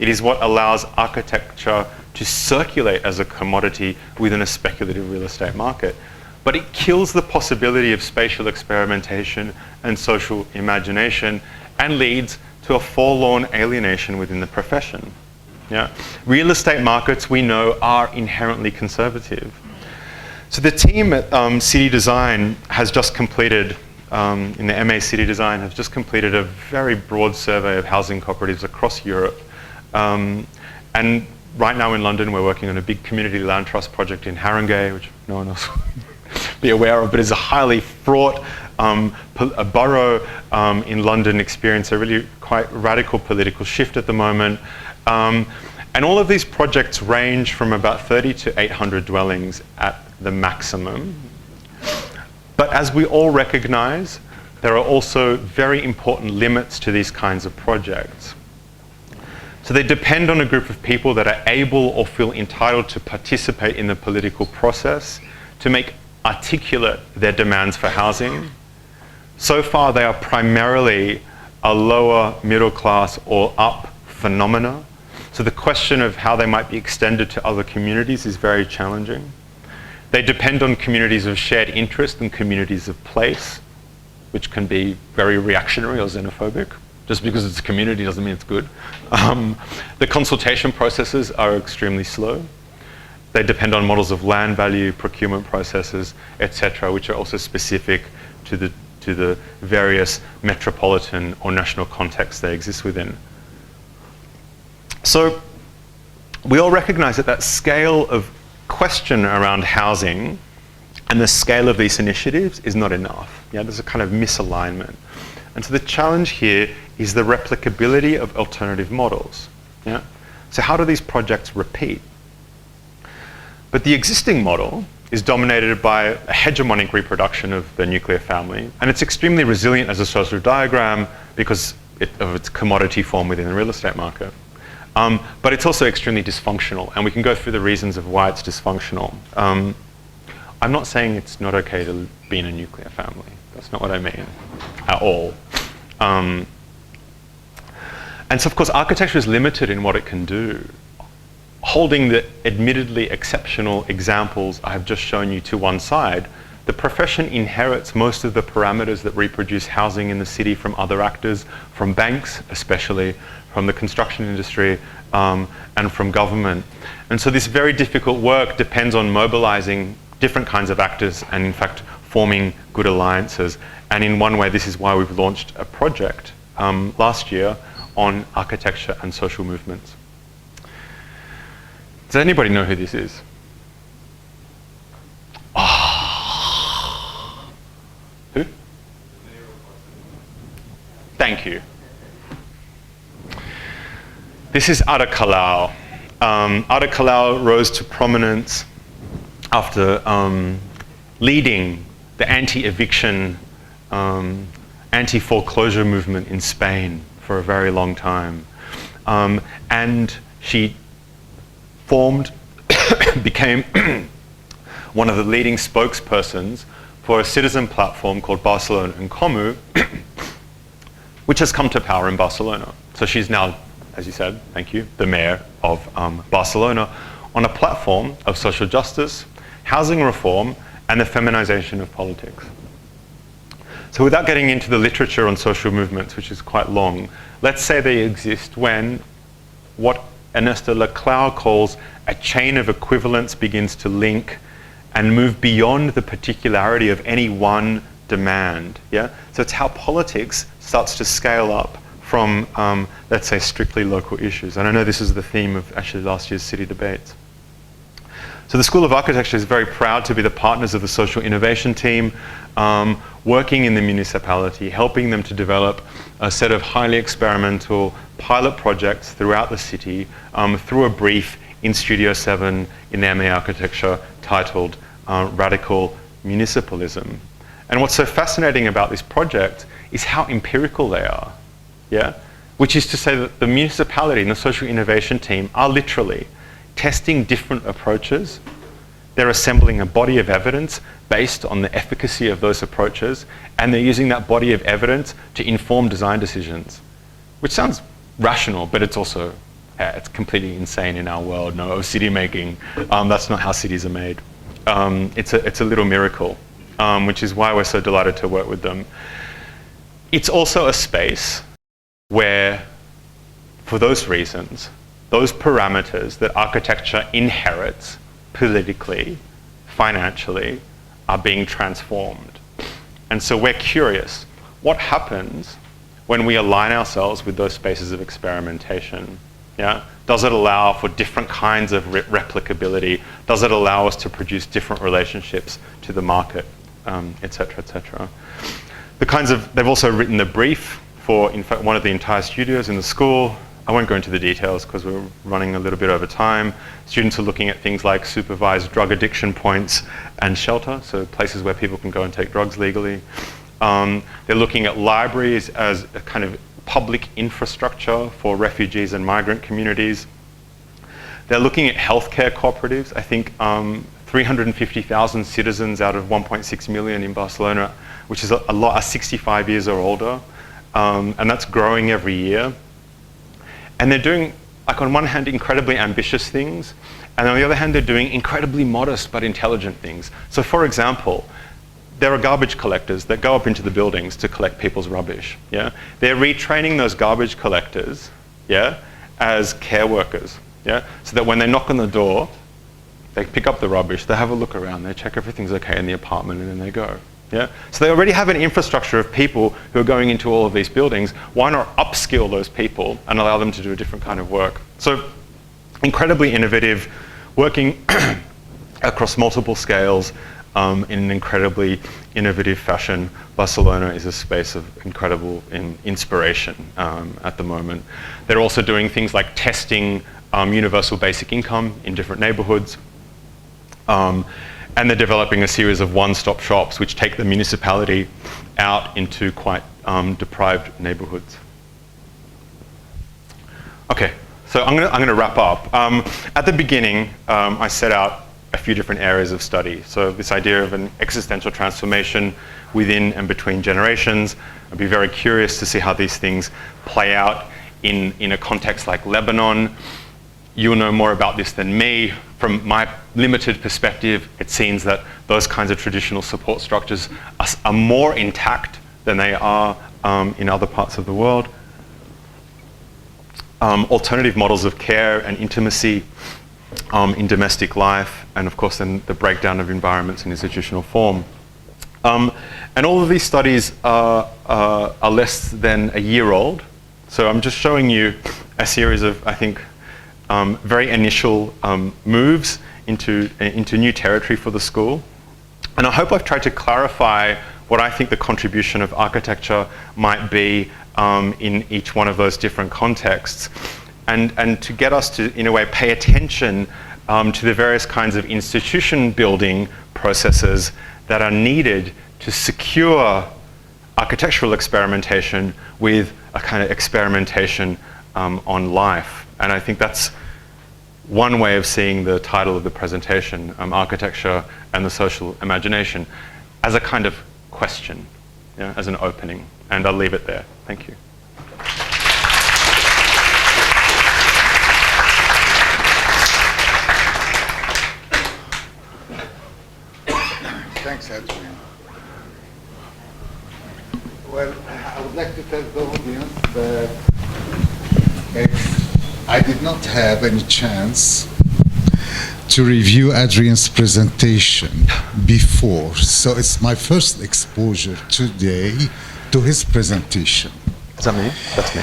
It is what allows architecture to circulate as a commodity within a speculative real estate market. But it kills the possibility of spatial experimentation and social imagination and leads to a forlorn alienation within the profession. Yeah? Real estate markets, we know, are inherently conservative. So the team at City Design has just completed, in the MA City Design, has just completed a very broad survey of housing cooperatives across Europe. And right now in London, we're working on a big community land trust project in Haringey, which no one else be aware of, but is a highly fraught a borough in London experience a really quite radical political shift at the moment. And all of these projects range from about 30 to 800 dwellings at the maximum. But as we all recognize, there are also very important limits to these kinds of projects. So they depend on a group of people that are able or feel entitled to participate in the political process, to make articulate their demands for housing. So far, they are primarily a lower middle class or up phenomena. So the question of how they might be extended to other communities is very challenging. They depend on communities of shared interest and communities of place, which can be very reactionary or xenophobic. Just because it's a community doesn't mean it's good. The consultation processes are extremely slow. They depend on models of land value, procurement processes, etc., which are also specific to the various metropolitan or national contexts they exist within. So we all recognize that that scale of question around housing and the scale of these initiatives is not enough. Yeah, there's a kind of misalignment. And so the challenge here is the replicability of alternative models. Yeah? So how do these projects repeat? But the existing model is dominated by a hegemonic reproduction of the nuclear family, and it's extremely resilient as a social diagram because of its commodity form within the real estate market. But it's also extremely dysfunctional, and we can go through the reasons of why it's dysfunctional. I'm not saying it's not okay to be in a nuclear family. That's not what I mean at all. And so, of course, architecture is limited in what it can do. Holding the admittedly exceptional examples I have just shown you to one side, the profession inherits most of the parameters that reproduce housing in the city from other actors, from banks especially, from the construction industry, and from government. And so this very difficult work depends on mobilizing different kinds of actors and, in fact, forming good alliances. And in one way, this is why we've launched a project last year on architecture and social movements. Does anybody know who this is? Oh. Who? Thank you. This is Ada Colau. Ada Colau rose to prominence after leading the anti-eviction, anti-foreclosure movement in Spain for a very long time. And she became one of the leading spokespersons for a citizen platform called Barcelona en Comú, which has come to power in Barcelona. So she's now, as you said, thank you, the mayor of Barcelona, on a platform of social justice, housing reform, and the feminization of politics. So without getting into the literature on social movements, which is quite long, let's say they exist when what Ernesto Laclau calls a chain of equivalence begins to link and move beyond the particularity of any one demand. Yeah? So it's how politics starts to scale up from, let's say, strictly local issues. And I know this is the theme of actually last year's city debates. So the School of Architecture is very proud to be the partners of the social innovation team, working in the municipality, helping them to develop a set of highly experimental pilot projects throughout the city through a brief in Studio 7 in MA Architecture titled Radical Municipalism. And what's so fascinating about this project is how empirical they are, yeah? Which is to say that the municipality and the social innovation team are literally testing different approaches. They're assembling a body of evidence based on the efficacy of those approaches, and they're using that body of evidence to inform design decisions, which sounds rational, but it's also, it's completely insane in our world. No, city making, that's not how cities are made. It's a little miracle, which is why we're so delighted to work with them. It's also a space where, for those reasons, those parameters that architecture inherits politically, financially, are being transformed. And so we're curious, what happens when we align ourselves with those spaces of experimentation? Yeah? Does it allow for different kinds of replicability? Does it allow us to produce different relationships to the market, et cetera, et cetera? They've also written the brief for, in fact, one of the entire studios in the school. I won't go into the details because we're running a little bit over time. Students are looking at things like supervised drug addiction points and shelter, so places where people can go and take drugs legally. They're looking at libraries as a kind of public infrastructure for refugees and migrant communities. They're looking at healthcare cooperatives. I think 350,000 citizens out of 1.6 million in Barcelona, which is a lot, are 65 years or older, and that's growing every year. And they're doing, like, on one hand, incredibly ambitious things, and on the other hand, they're doing incredibly modest but intelligent things. So, for example, there are garbage collectors that go up into the buildings to collect people's rubbish. Yeah? They're retraining those garbage collectors, yeah, as care workers, yeah, so that when they knock on the door, they pick up the rubbish, they have a look around, they check everything's okay in the apartment, and then they go. Yeah? So they already have an infrastructure of people who are going into all of these buildings. Why not upskill those people and allow them to do a different kind of work? So incredibly innovative, working across multiple scales, in an incredibly innovative fashion. Barcelona is a space of incredible inspiration at the moment. They're also doing things like testing universal basic income in different neighborhoods. And they're developing a series of one-stop shops which take the municipality out into quite deprived neighborhoods. Okay, so I'm gonna wrap up. At the beginning, I set out a few different areas of study. So this idea of an existential transformation within and between generations. I'd be very curious to see how these things play out in a context like Lebanon. You'll know more about this than me. From my limited perspective, it seems that those kinds of traditional support structures are more intact than they are in other parts of the world. Alternative models of care and intimacy in domestic life, and of course then the breakdown of environments in institutional form. And all of these studies are less than a year old. So I'm just showing you a series of, I think, very initial moves into new territory for the school. And I hope I've tried to clarify what I think the contribution of architecture might be in each one of those different contexts. And to get us to, in a way, pay attention to the various kinds of institution building processes that are needed to secure architectural experimentation with a kind of experimentation on life. And I think that's one way of seeing the title of the presentation, Architecture and the Social Imagination, as a kind of question, as an opening. And I'll leave it there. Thank you. Thanks, Adrian. Well, I would like to tell the audience that I did not have any chance to review Adrian's presentation before, so it's my first exposure today to his presentation. Is that me? That's me.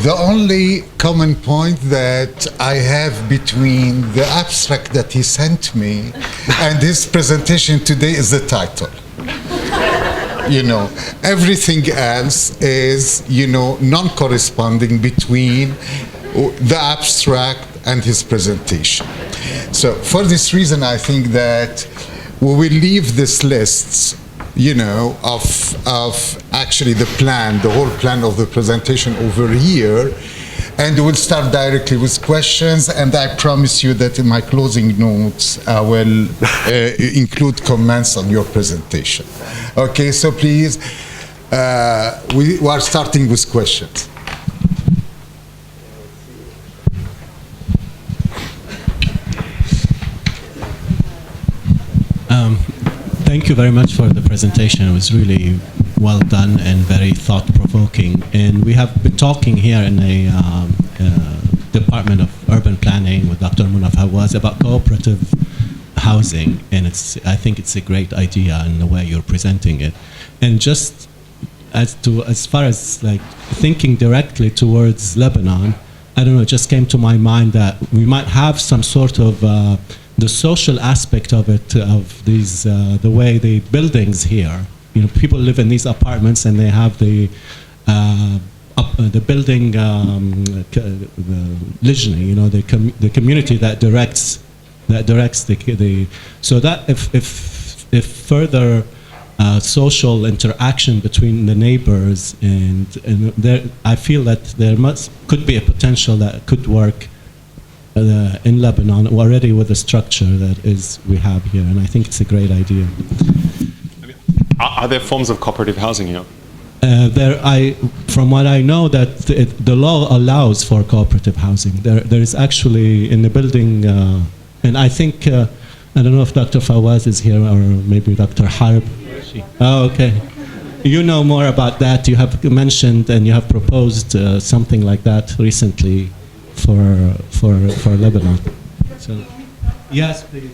The only common point that I have between the abstract that he sent me and his presentation today is the title. You know, everything else is, you know, non-corresponding between the abstract and his presentation. So for this reason, I think that we will leave this list, you know, of actually the plan, the whole plan of the presentation over here, and we'll start directly with questions. And I promise you that in my closing notes, I will include comments on your presentation. Okay, so please, we are starting with questions. Thank you very much for the presentation. It was really well done and very thought-provoking. And we have been talking here in a Department of Urban Planning with Dr. Munaf Hawaz about cooperative housing, and I think it's a great idea in the way you're presenting it. And just as far as like thinking directly towards Lebanon, I don't know, it just came to my mind that we might have some sort of the social aspect of it, of these, the way the buildings here, you know, people live in these apartments and they have the building the Lijni, you know, the community that directs the so that if further social interaction between the neighbors and there, I feel that there could be a potential that could work in Lebanon already with the structure that we have here, and I think it's a great idea. Are there forms of cooperative housing here? From what I know, that the law allows for cooperative housing. There is actually in the building, and I think I don't know if Dr. Fawaz is here or maybe Dr. Harb. Oh, okay. You know more about that. You have mentioned and you have proposed something like that recently for Lebanon. So, yes, please.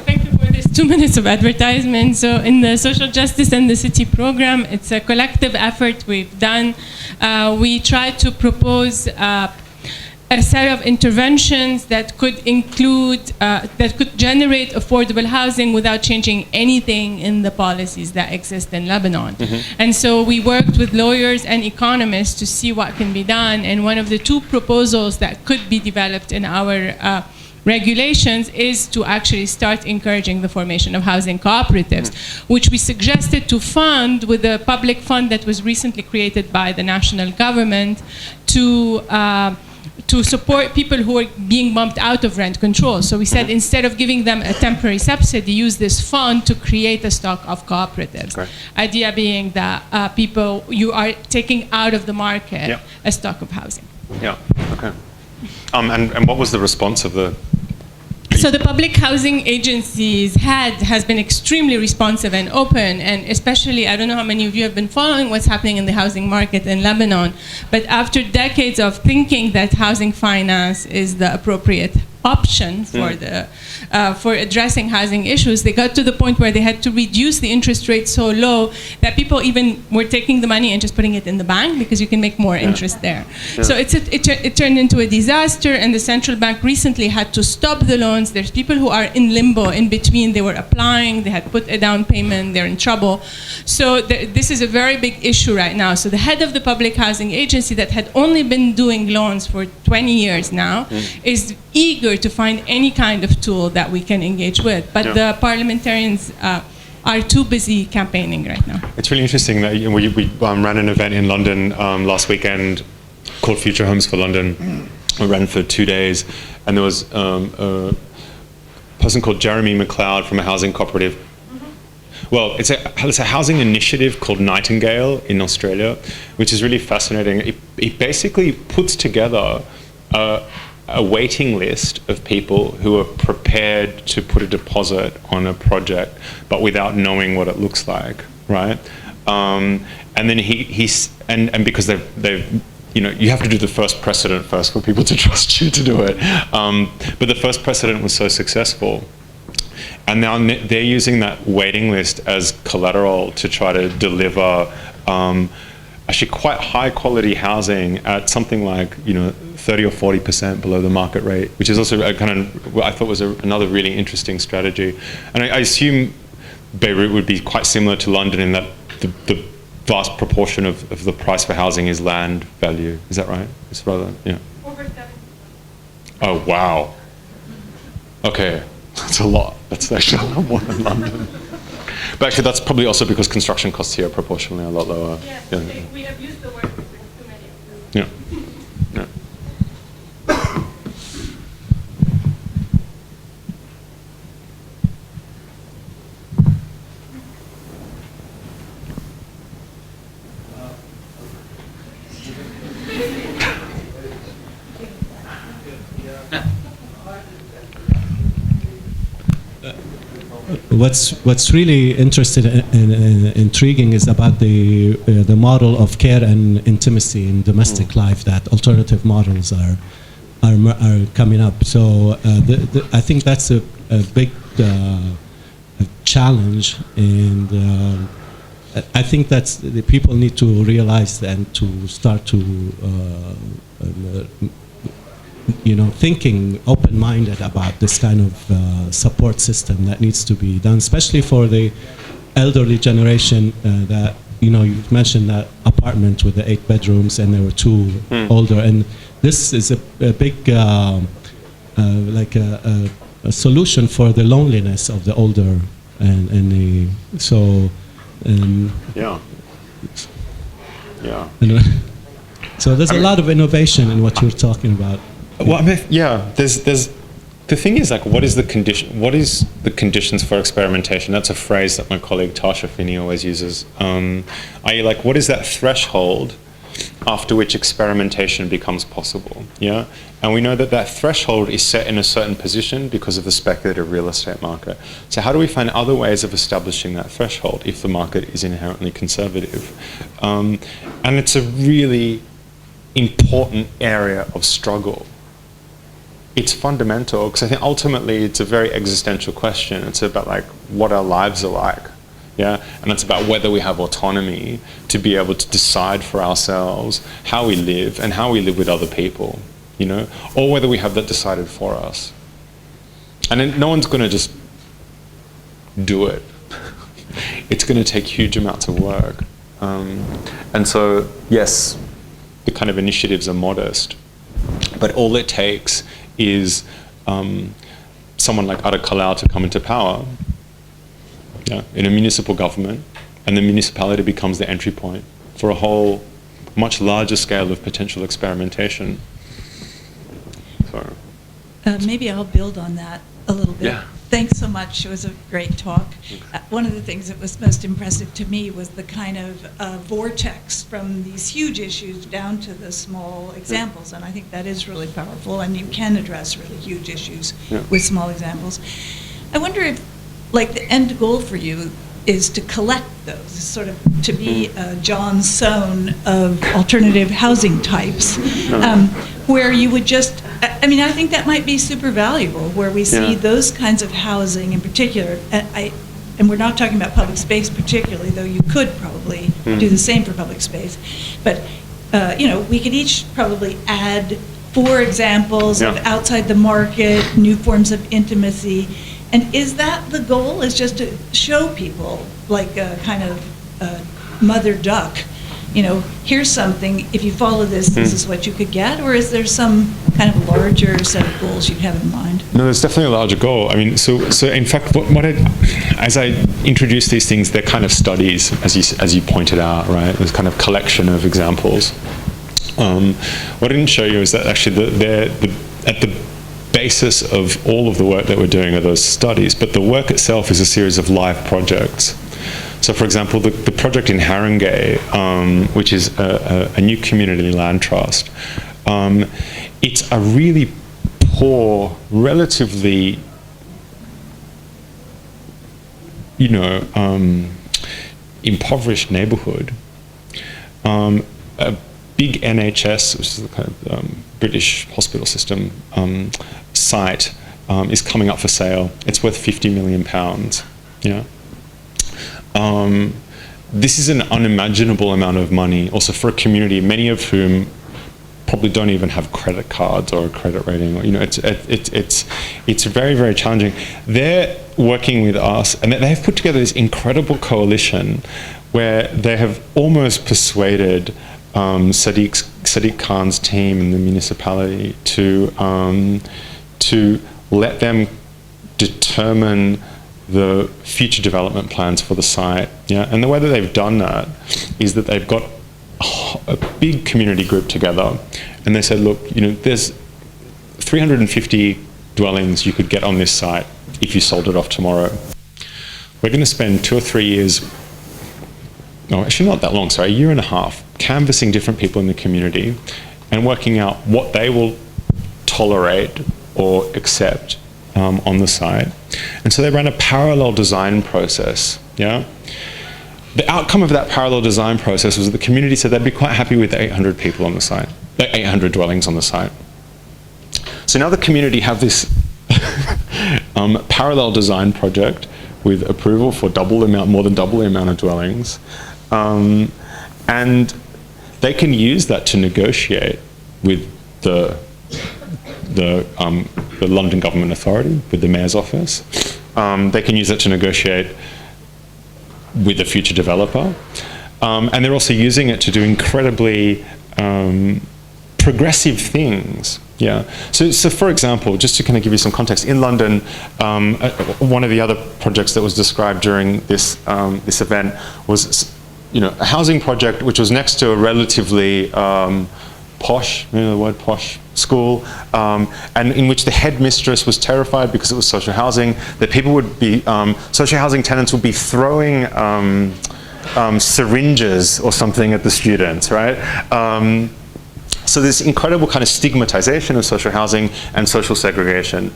Thank you for this 2 minutes of advertisement. So in the Social Justice and the City program, it's a collective effort we've done. We try to propose a a set of interventions that could include, that could generate affordable housing without changing anything in the policies that exist in Lebanon. And so we worked with lawyers and economists to see what can be done. And one of the two proposals that could be developed in our regulations is to actually start encouraging the formation of housing cooperatives, which we suggested to fund with a public fund that was recently created by the national government to support people who are being bumped out of rent control. So we said instead of giving them a temporary subsidy, use this fund to create a stock of cooperatives. Right. Idea being that people, you are taking out of the market a stock of housing. Yeah, okay. And what was the response of the... So the public housing agencies has been extremely responsive and open, and especially, I don't know how many of you have been following what's happening in the housing market in Lebanon, but after decades of thinking that housing finance is the appropriate option for addressing housing issues, they got to the point where they had to reduce the interest rate so low that people even were taking the money and just putting it in the bank because you can make more interest there. So it turned into a disaster, and the central bank recently had to stop the loans. There's people who are in limbo in between. They were applying, they had put a down payment, they're in trouble. So this is a very big issue right now. So the head of the public housing agency that had only been doing loans for 20 years now is eager to find any kind of tool that we can engage with. But the parliamentarians are too busy campaigning right now. It's really interesting that we ran an event in London last weekend called Future Homes for London. We ran for 2 days, and there was a person called Jeremy McLeod from a housing cooperative. Well, it's a housing initiative called Nightingale in Australia, which is really fascinating. It basically puts together a waiting list of people who are prepared to put a deposit on a project, but without knowing what it looks like, right? And then and because they've you have to do the first precedent first for people to trust you to do it. But the first precedent was so successful. And now they're using that waiting list as collateral to try to deliver actually quite high quality housing at something like 30 or 40% below the market rate, which is also I thought was another really interesting strategy. And I assume Beirut would be quite similar to London in that the vast proportion of the price for housing is land value. Is that right? It's rather Over 70%. Oh wow. Okay, that's a lot. That's actually a lot more than London. But actually, that's probably also because construction costs here are proportionally a lot lower. Yes, we have used the word too many of them. Yeah. What's really interesting and intriguing is about the model of care and intimacy in domestic life that alternative models are coming up. So I think that's a big challenge, and I think that's the people need to realize and to start to thinking open-minded about this kind of support system that needs to be done, especially for the elderly generation. That you mentioned that apartment with the 8 bedrooms, and there were 2 older, and this is a big like a solution for the loneliness of the older and the so. Yeah. So there's a lot of innovation in what you're talking about. Well, there's the thing is, like, what is the conditions for experimentation? That's a phrase that my colleague Tasha Finney always uses. I.e., like, what is that threshold after which experimentation becomes possible? Yeah, and we know that threshold is set in a certain position because of the speculative real estate market. So how do we find other ways of establishing that threshold if the market is inherently conservative? And it's a really important area of struggle. It's fundamental because I think ultimately it's a very existential question. It's about like what our lives are like, yeah, and it's about whether we have autonomy to be able to decide for ourselves how we live and how we live with other people, you know, or whether we have that decided for us. And then no one's going to just do it. It's going to take huge amounts of work. And so, yes, the kind of initiatives are modest, but all it takes is someone like Ada Kalau to come into power, in a municipal government, and the municipality becomes the entry point for a whole much larger scale of potential experimentation. So. Maybe I'll build on that a little bit. Yeah. Thanks so much. It was a great talk. One of the things that was most impressive to me was the kind of vortex from these huge issues down to the small examples, and I think that is really powerful, and you can address really huge issues with small examples. I wonder if, like, the end goal for you is to collect those, sort of to be John Soane of alternative housing types, where you would just, I mean, I think that might be super valuable, where we see those kinds of housing in particular, and we're not talking about public space particularly, though you could probably do the same for public space, but you know, we could each probably add 4 examples of outside the market, new forms of intimacy. And is that the goal, is just to show people, like a kind of mother duck, you know, here's something, if you follow this, this is what you could get? Or is there some kind of larger set of goals you'd have in mind? No, there's definitely a larger goal. I mean, so in fact, as I introduce these things, they're kind of studies, as you pointed out, right? There's kind of collection of examples. What I didn't show you is that actually at the basis of all of the work that we're doing are those studies, but the work itself is a series of live projects. So, for example, the project in Haringey, which is a new community land trust, it's a really poor, relatively, you know, impoverished neighborhood. A big NHS, which is the kind of British hospital system site, is coming up for sale. It's worth £50 million. Yeah. This is an unimaginable amount of money, also for a community, many of whom probably don't even have credit cards or a credit rating. You know, it's very, very challenging. They're working with us, and they've put together this incredible coalition where they have almost persuaded Sadiq Khan's team in the municipality to let them determine the future development plans for the site. Yeah, and the way that they've done that is that they've got a big community group together, and they said, look, you know, there's 350 dwellings you could get on this site if you sold it off tomorrow. We're going to spend 2 or 3 years, no, actually not that long, sorry, 1.5 years, canvassing different people in the community and working out what they will tolerate or accept on the site. And so they ran a parallel design process. Yeah. The outcome of that parallel design process was that the community said they'd be quite happy with 800 people on the site, 800 dwellings on the site. So now the community have this parallel design project with approval for more than double the amount of dwellings, and they can use that to negotiate with the London Government Authority, with the Mayor's Office. They can use that to negotiate with the future developer. And they're also using it to do incredibly progressive things. Yeah. So for example, just to kind of give you some context, in London, one of the other projects that was described during this this event was, you know, a housing project which was next to a relatively posh, you know the word posh, school, and in which the headmistress was terrified because it was social housing, that people would be, social housing tenants would be throwing syringes or something at the students, right? So this incredible kind of stigmatization of social housing and social segregation.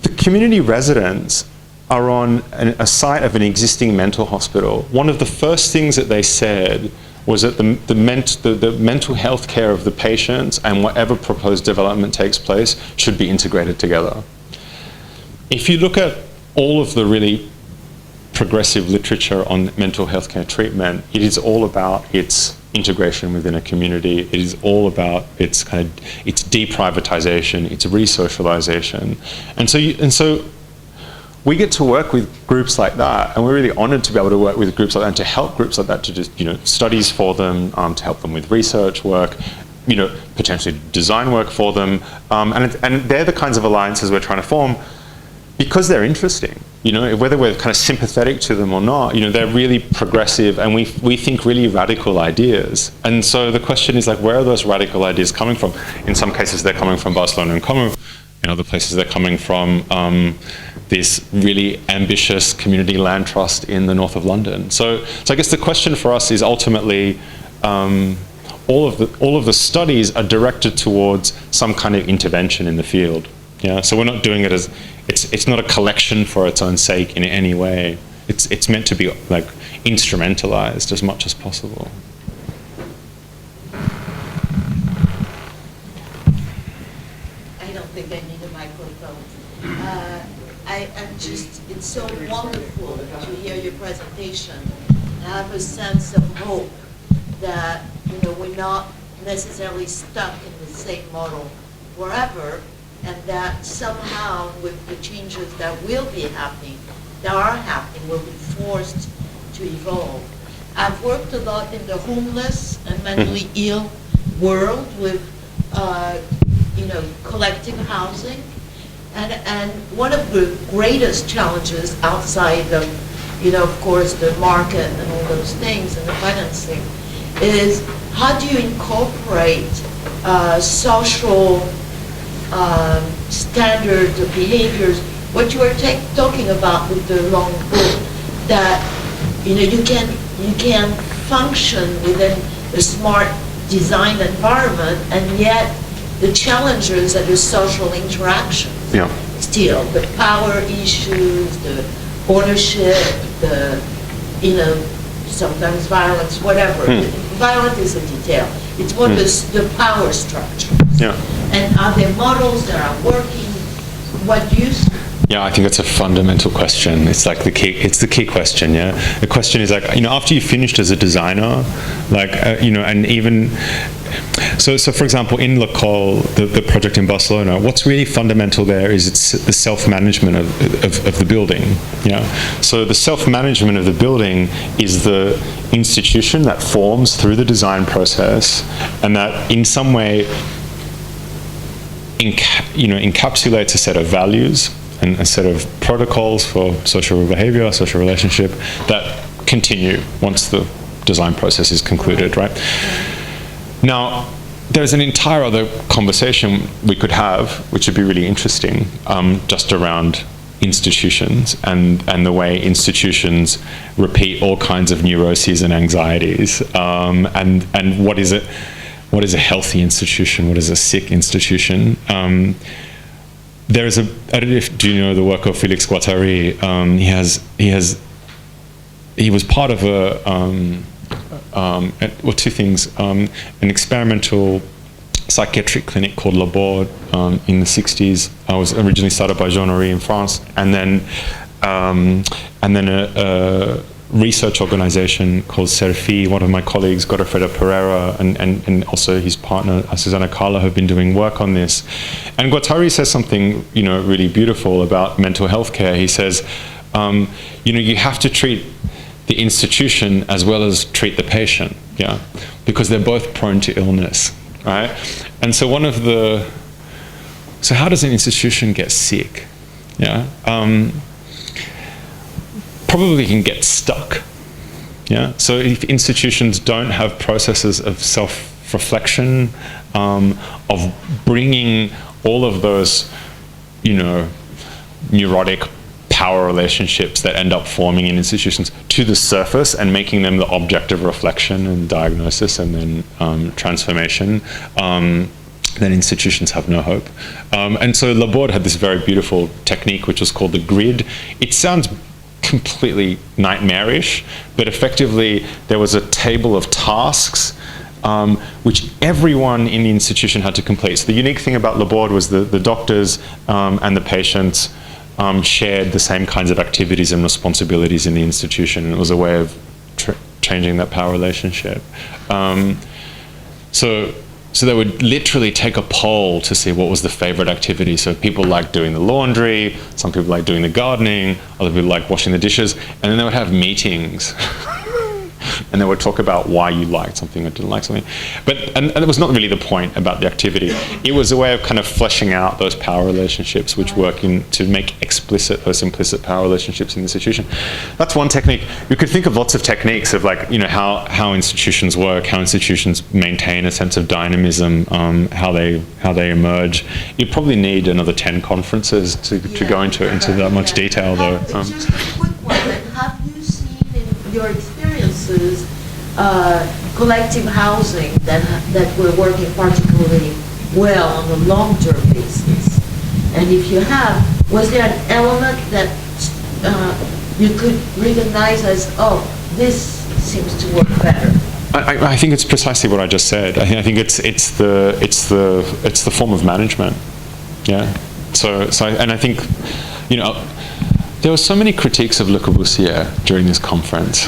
The community residents are on a site of an existing mental hospital. One of the first things that they said was that the mental health care of the patients and whatever proposed development takes place should be integrated together. If you look at all of the really progressive literature on mental health care treatment, it is all about its integration within a community. It is all about its deprivatization, its resocialization, and so we get to work with groups like that, and we're really honored to be able to work with groups like that and to help groups like that to just, studies for them, to help them with research work, potentially design work for them, and they're the kinds of alliances we're trying to form because they're interesting. Whether we're kind of sympathetic to them or not, they're really progressive, and we think really radical ideas. And so the question is, like, where are those radical ideas coming from? In some cases, they're coming from Barcelona and Como. In other places, they're coming from this really ambitious community land trust in the north of London. So I guess the question for us is ultimately, all of the studies are directed towards some kind of intervention in the field. Yeah, so we're not doing it as it's not a collection for its own sake in any way. It's meant to be like instrumentalized as much as possible. I don't think I need a microphone. It's so wonderful to hear your presentation. I have a sense of hope that we're not necessarily stuck in the same model forever, and that somehow with the changes that will be happening, that are happening, will be forced to evolve. I've worked a lot in the homeless and mentally ill world with collective housing, and one of the greatest challenges outside of of course the market and all those things and the financing is how do you incorporate social standards of behaviors, what you were talking about with the long book, that you can function within a smart design environment, and yet the challenges are the social interactions. Yeah. Still, the power issues, the ownership, the sometimes violence, whatever. Violence is a detail. It's what the power structure. Yeah. And are there models that are working? What do you see? Yeah, I think that's a fundamental question. It's like the key question, yeah? The question is like, after you finished as a designer, like, and even, so for example, in Lahoud, the project in Barcelona, what's really fundamental there is it's the self-management of the building, yeah? So the self-management of the building is the institution that forms through the design process, and that in some way encapsulates a set of values and a set of protocols for social behavior, social relationship that continue once the design process is concluded, right? Now, there's an entire other conversation we could have, which would be really interesting, just around institutions and the way institutions repeat all kinds of neuroses and anxieties, and what is it? What is a healthy institution? What is a sick institution? There is I don't know if, do you know the work of Felix Guattari? He was part of two things, an experimental psychiatric clinic called Lahoud in the 60s. I was originally started by Jean-Henri in France, and then a research organization called Serfi. One of my colleagues, Godofredo Pereira, and also his partner, Susana Carla, have been doing work on this. And Guattari says something, really beautiful about mental health care. He says, you have to treat the institution as well as treat the patient, yeah, because they're both prone to illness, right? And so so how does an institution get sick? Yeah. Probably can get stuck. Yeah. So if institutions don't have processes of self-reflection, of bringing all of those, neurotic power relationships that end up forming in institutions to the surface and making them the object of reflection and diagnosis and then transformation, then institutions have no hope. And so Lahoud had this very beautiful technique which was called the grid. It sounds completely nightmarish, but effectively there was a table of tasks which everyone in the institution had to complete. So the unique thing about Lahoud was the doctors and the patients shared the same kinds of activities and responsibilities in the institution, and it was a way of changing that power relationship. So they would literally take a poll to see what was the favorite activity. So people liked doing the laundry, some people liked doing the gardening, other people liked washing the dishes, and then they would have meetings. And they would talk about why you liked something or didn't like something. And it was not really the point about the activity. It was a way of kind of fleshing out those power relationships which work to make explicit those implicit power relationships in the institution. That's one technique. You could think of lots of techniques of, like, how institutions work, how institutions maintain a sense of dynamism, how they emerge. You probably need another 10 conferences to go into that much detail, though. Just a quick one. Have you seen in your experiences collective housing that were working particularly well on a long-term basis? And if you have, was there an element that you could recognize as, oh, this seems to work better? I think it's precisely what I just said. I think it's the form of management. Yeah. And I think, there were so many critiques of Le Corbusier during this conference.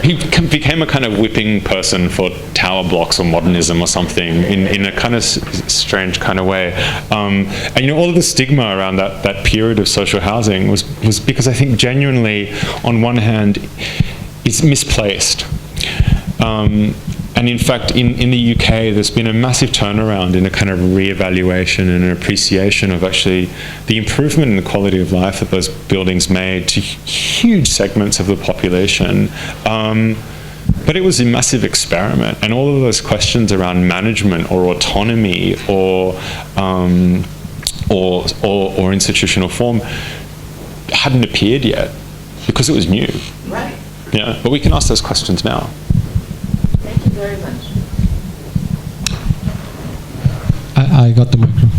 He became a kind of whipping person for tower blocks or modernism or something in a kind of strange kind of way. And all of the stigma around that period of social housing was because I think genuinely, on one hand, it's misplaced. And in fact, in the UK, there's been a massive turnaround in a kind of re-evaluation and an appreciation of actually the improvement in the quality of life that those buildings made to huge segments of the population. But it was a massive experiment, and all of those questions around management or autonomy or institutional form hadn't appeared yet because it was new. Right. Yeah, but we can ask those questions now. Thank you very much. I got the microphone.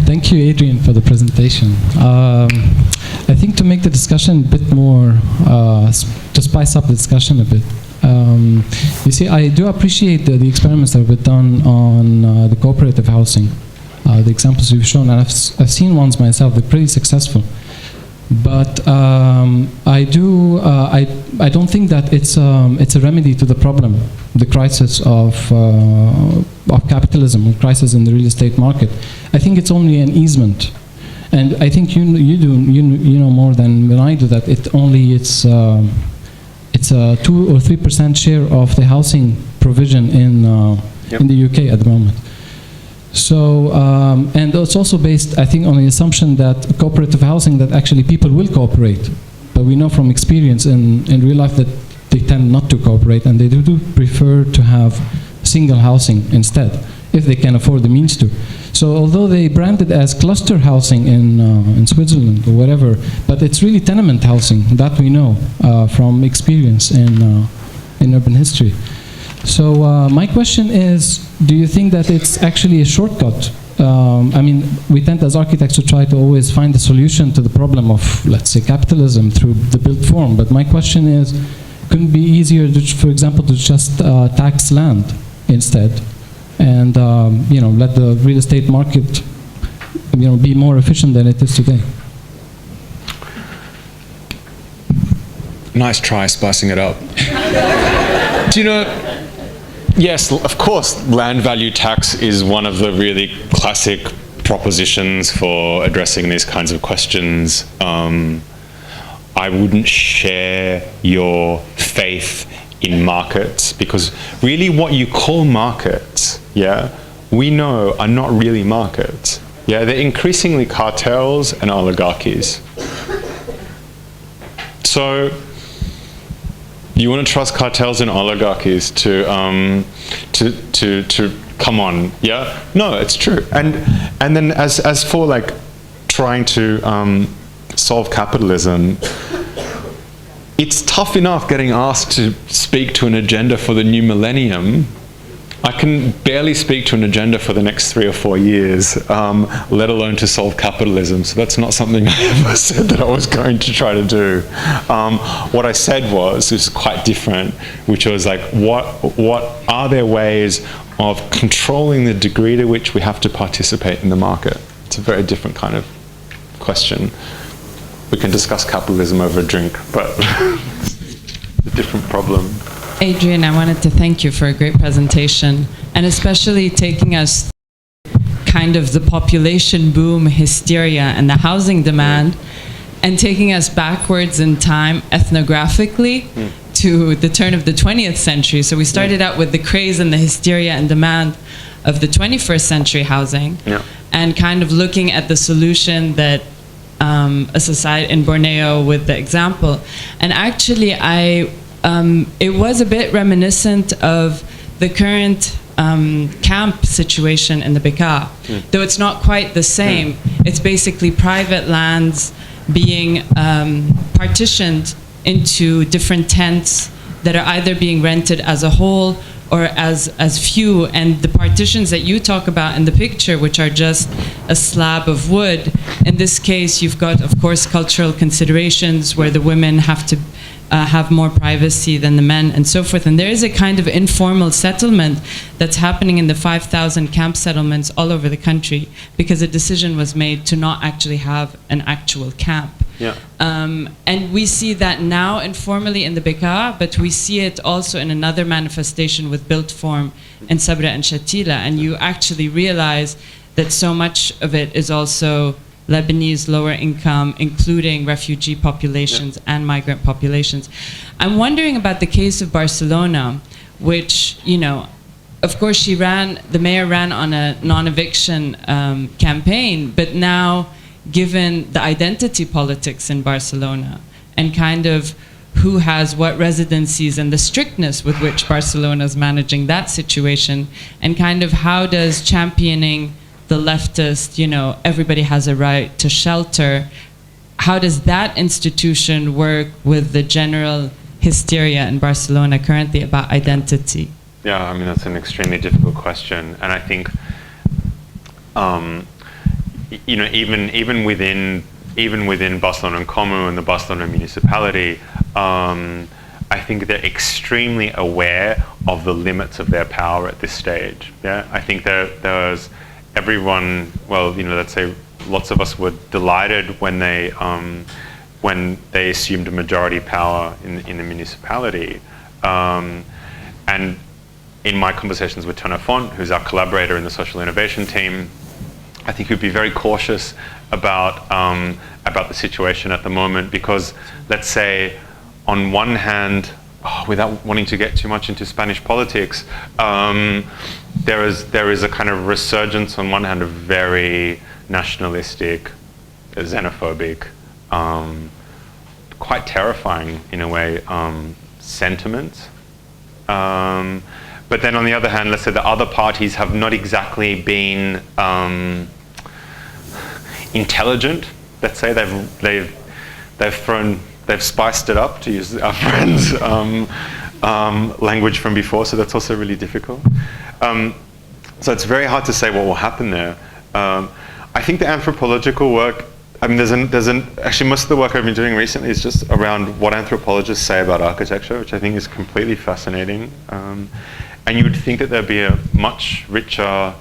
Thank you, Adrian, for the presentation. I think to make the discussion a bit more, to spice up the discussion a bit, you see, I do appreciate the experiments that have been done on the cooperative housing, the examples you've shown, and I've seen ones myself. They're pretty successful. But I don't think that it's a remedy to the problem, the crisis of capitalism, or crisis in the real estate market. I think it's only an easement, and I think you know more than I do that it's a 2 or 3% share of the housing provision in the UK at the moment. So, and it's also based, I think, on the assumption that cooperative housing, that actually people will cooperate. But we know from experience in real life that they tend not to cooperate, and they do prefer to have single housing instead, if they can afford the means to. So although they brand it as cluster housing in Switzerland or whatever, but it's really tenement housing, that we know from experience in urban history. So my question is, do you think that it's actually a shortcut? I mean, we tend as architects to try to always find a solution to the problem of, let's say, capitalism through the built form. But my question is, couldn't it be easier, for example, to just tax land instead, and let the real estate market, be more efficient than it is today? Nice try spicing it up. Do you know? Yes, of course, land value tax is one of the really classic propositions for addressing these kinds of questions. I wouldn't share your faith in markets, because really what you call markets, we know are not really markets. They're increasingly cartels and oligarchies. So, you want to trust cartels and oligarchies to come on? No, it's true. And then as for like trying to solve capitalism, it's tough enough getting asked to speak to an agenda for the new millennium. I can barely speak to an agenda for the next 3 or 4 years, let alone to solve capitalism. So that's not something I ever said that I was going to try to do. What I said was quite different, which was like, what are there ways of controlling the degree to which we have to participate in the market? It's a very different kind of question. We can discuss capitalism over a drink, but it's a different problem. Adrian, I wanted to thank you for a great presentation, and especially taking us kind of the population boom hysteria and the housing demand, and taking us backwards in time ethnographically to the turn of the 20th century. So we started out with the craze and the hysteria and demand of the 21st century housing, and kind of looking at the solution that a society in Borneo with the example. And actually it was a bit reminiscent of the current camp situation in the Bekaa, though it's not quite the same. It's basically private lands being partitioned into different tents that are either being rented as a whole or as few, and the partitions that you talk about in the picture, which are just a slab of wood, in this case you've got, of course, cultural considerations where the women have to have more privacy than the men and so forth. And there is a kind of informal settlement that's happening in the 5,000 camp settlements all over the country because a decision was made to not actually have an actual camp. And we see that now informally in the Bekaa, but we see it also in another manifestation with built form in Sabra and Shatila. And you actually realize that so much of it is also Lebanese lower income, including refugee populations and migrant populations. I'm wondering about the case of Barcelona, which, you know, of course the mayor ran on a non-eviction campaign, but now given the identity politics in Barcelona and kind of who has what residencies and the strictness with which Barcelona is managing that situation, and kind of how does championing the leftist, you know, everybody has a right to shelter, how does that institution work with the general hysteria in Barcelona currently about identity? Yeah, I mean, that's an extremely difficult question. And I think, you know, even within Barcelona and Comu and the Barcelona municipality, I think they're extremely aware of the limits of their power at this stage. Yeah, I think there's everyone, well, you know, let's say lots of us were delighted when they assumed a majority power in the municipality. And in my conversations with Tona Font, who's our collaborator in the social innovation team, I think we'd be very cautious about the situation at the moment, because let's say on one hand, without wanting to get too much into Spanish politics, there is a kind of resurgence on one hand of very nationalistic, xenophobic, quite terrifying in a way, sentiments. But then on the other hand, let's say the other parties have not exactly been intelligent. Let's say they've spiced it up, to use our friend's language from before. So that's also really difficult. So it's very hard to say what will happen there. I think the anthropological work, I mean, actually most of the work I've been doing recently is just around what anthropologists say about architecture, which I think is completely fascinating. And you would think that there'd be a much richer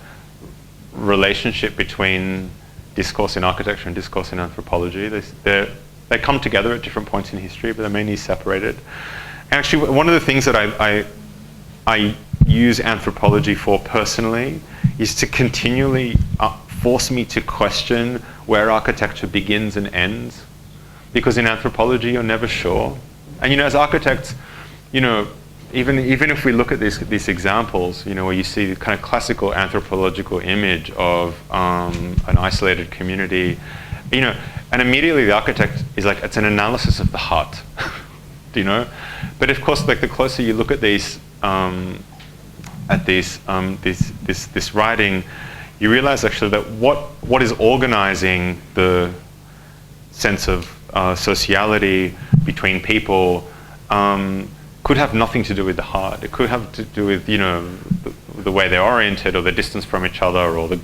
relationship between discourse in architecture and discourse in anthropology. They come together at different points in history, but they're mainly separated. And actually, one of the things that I use anthropology for personally is to continually force me to question where architecture begins and ends. Because in anthropology, you're never sure. And you know, as architects, you know, even if we look at these examples, you know, where you see the kind of classical anthropological image of an isolated community, you know, and immediately the architect is like, it's an analysis of the hut, do you know? But of course, like the closer you look at this writing, you realize actually that what is organizing the sense of sociality between people could have nothing to do with the heart. It could have to do with, you know, the way they're oriented, or the distance from each other, or the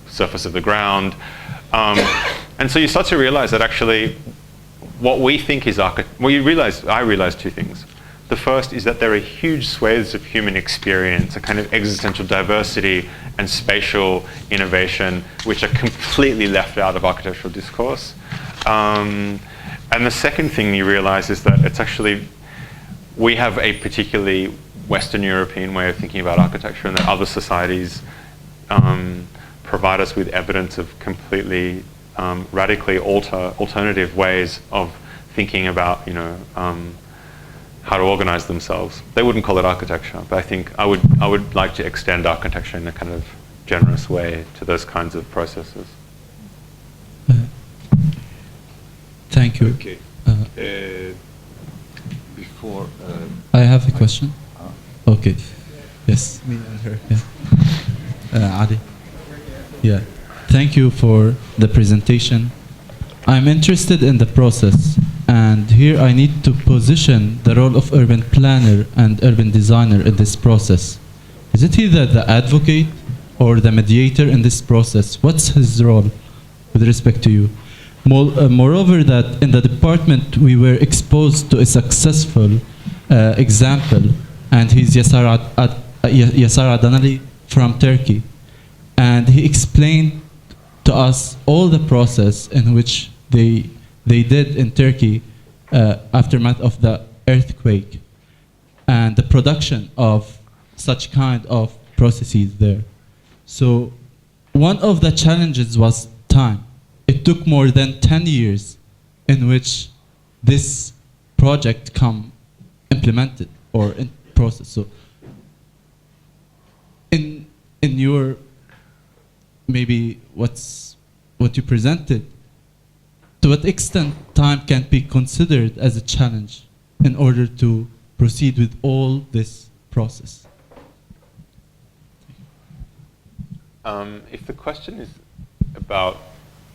surface of the ground. And so you start to realize that actually what we think is I realized two things. The first is that there are huge swathes of human experience, a kind of existential diversity and spatial innovation, which are completely left out of architectural discourse. And the second thing you realize is that it's actually, we have a particularly Western European way of thinking about architecture, and that other societies provide us with evidence of completely radically alternative ways of thinking about, how to organize themselves. They wouldn't call it architecture, but I think I would like to extend architecture in a kind of generous way to those kinds of processes. Thank you. Okay. Before I have a question. Okay. Yes. Me and her. Yeah. Adi. Yeah. Thank you for the presentation. I'm interested in the process, and here I need to position the role of urban planner and urban designer in this process. Is it either the advocate or the mediator in this process? What's his role with respect to you? Moreover, that in the department we were exposed to a successful example, and he's Yasar Adanali from Turkey, and he explained to us all the process in which they did in Turkey aftermath of the earthquake and the production of such kind of processes there. So one of the challenges was time. It took more than 10 years in which this project come implemented or in process. So in your maybe what you presented, to what extent time can be considered as a challenge in order to proceed with all this process? If the question is about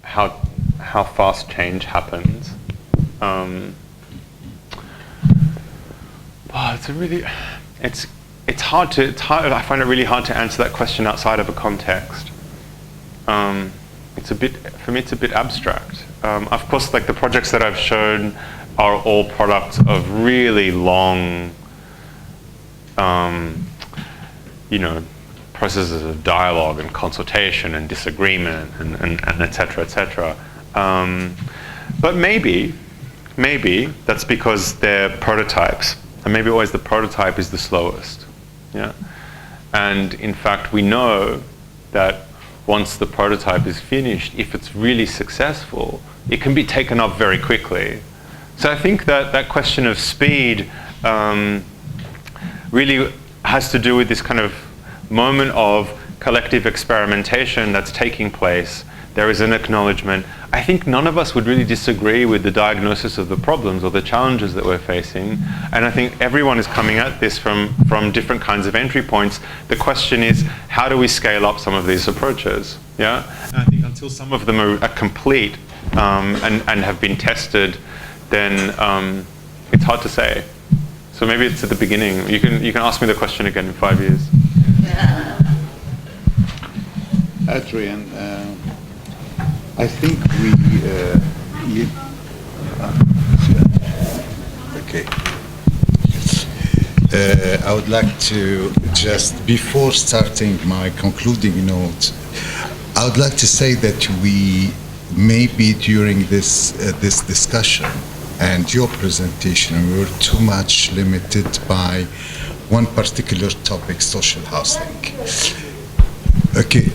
how fast change happens, it's hard. I find it really hard to answer that question outside of a context. For me, it's a bit abstract. Of course, like the projects that I've shown are all products of really long, processes of dialogue and consultation and disagreement and et cetera, et cetera. But maybe that's because they're prototypes, and maybe always the prototype is the slowest. Yeah. And in fact, we know that once the prototype is finished, if it's really successful, it can be taken up very quickly. So I think that question of speed really has to do with this kind of moment of collective experimentation that's taking place. There is an acknowledgement. I think none of us would really disagree with the diagnosis of the problems or the challenges that we're facing. And I think everyone is coming at this from different kinds of entry points. The question is, how do we scale up some of these approaches? Yeah? And I think until some of them are complete and have been tested, then it's hard to say. So maybe it's at the beginning. You can ask me the question again in 5 years. Adrian, I think I would like to just, before starting my concluding note, I would like to say that we maybe during this discussion and your presentation, we were too much limited by one particular topic, social housing. Okay.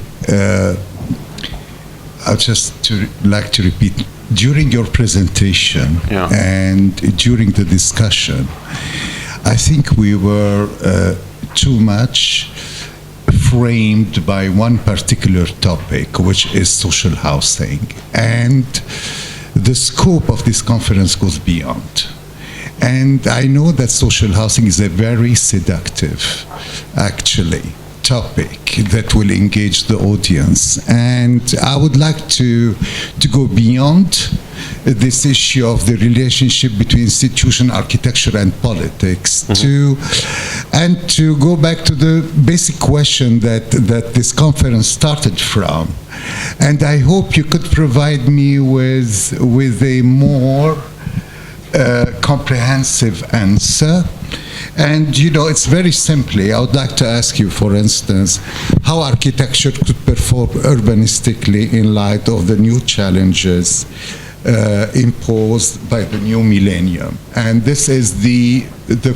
I'd just like to repeat, during your presentation and during the discussion, I think we were too much framed by one particular topic, which is social housing. And the scope of this conference goes beyond. And I know that social housing is a very seductive, actually, topic that will engage the audience, and I would like to go beyond this issue of the relationship between institution, architecture, and politics, to go back to the basic question that this conference started from. And I hope you could provide me with a more comprehensive answer. And it's very simply, I would like to ask you, for instance, how architecture could perform urbanistically in light of the new challenges imposed by the new millennium. And this is the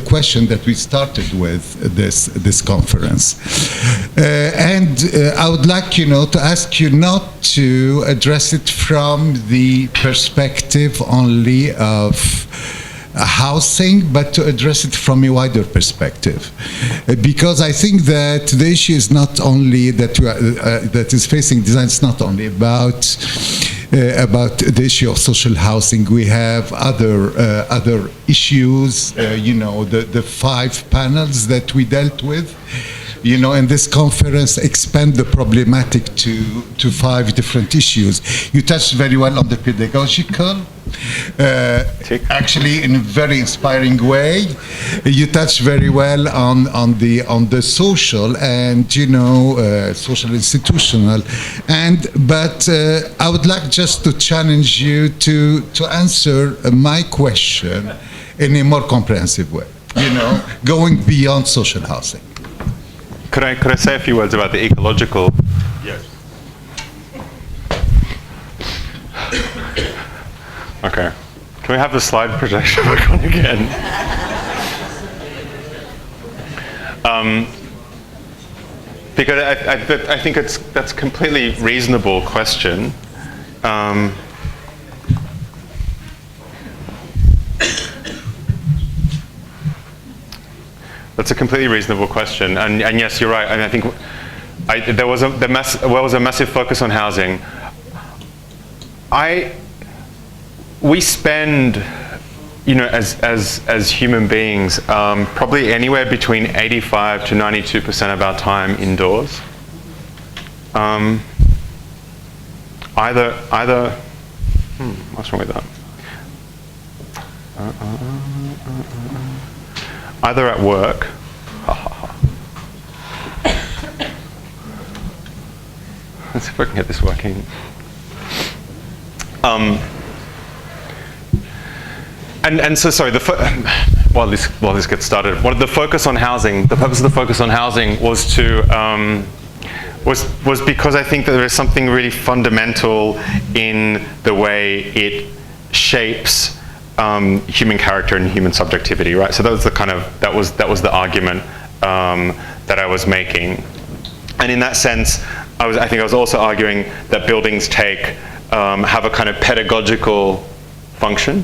question that we started with this conference. And I would like, to ask you not to address it from the perspective only of housing, but to address it from a wider perspective. Because I think that the issue is not only that is facing design, it's not only about the issue of social housing. We have other issues, the 5 panels that we dealt with, in this conference expand the problematic to 5 different issues. You touched very well on the pedagogical, actually in a very inspiring way. You touched very well on the social and social institutional, but I would like just to challenge you to answer my question in a more comprehensive way, going beyond social housing. Could I say a few words about the ecological? Yes. Okay. Can we have the slide projection back on again? Because I think that's a completely reasonable question. That's a completely reasonable question, and yes, you're right. And I think there was a massive focus on housing. We spend, as human beings, probably anywhere between 85 to 92% of our time indoors. What's wrong with that? Either at work, let's see if I can get this working. And so sorry. While this gets started, the focus on housing. The purpose of the focus on housing was was because I think that there is something really fundamental in the way it shapes human character and human subjectivity, right? So that was that was the argument that I was making, and in that sense, I think I was also arguing that buildings have a kind of pedagogical function.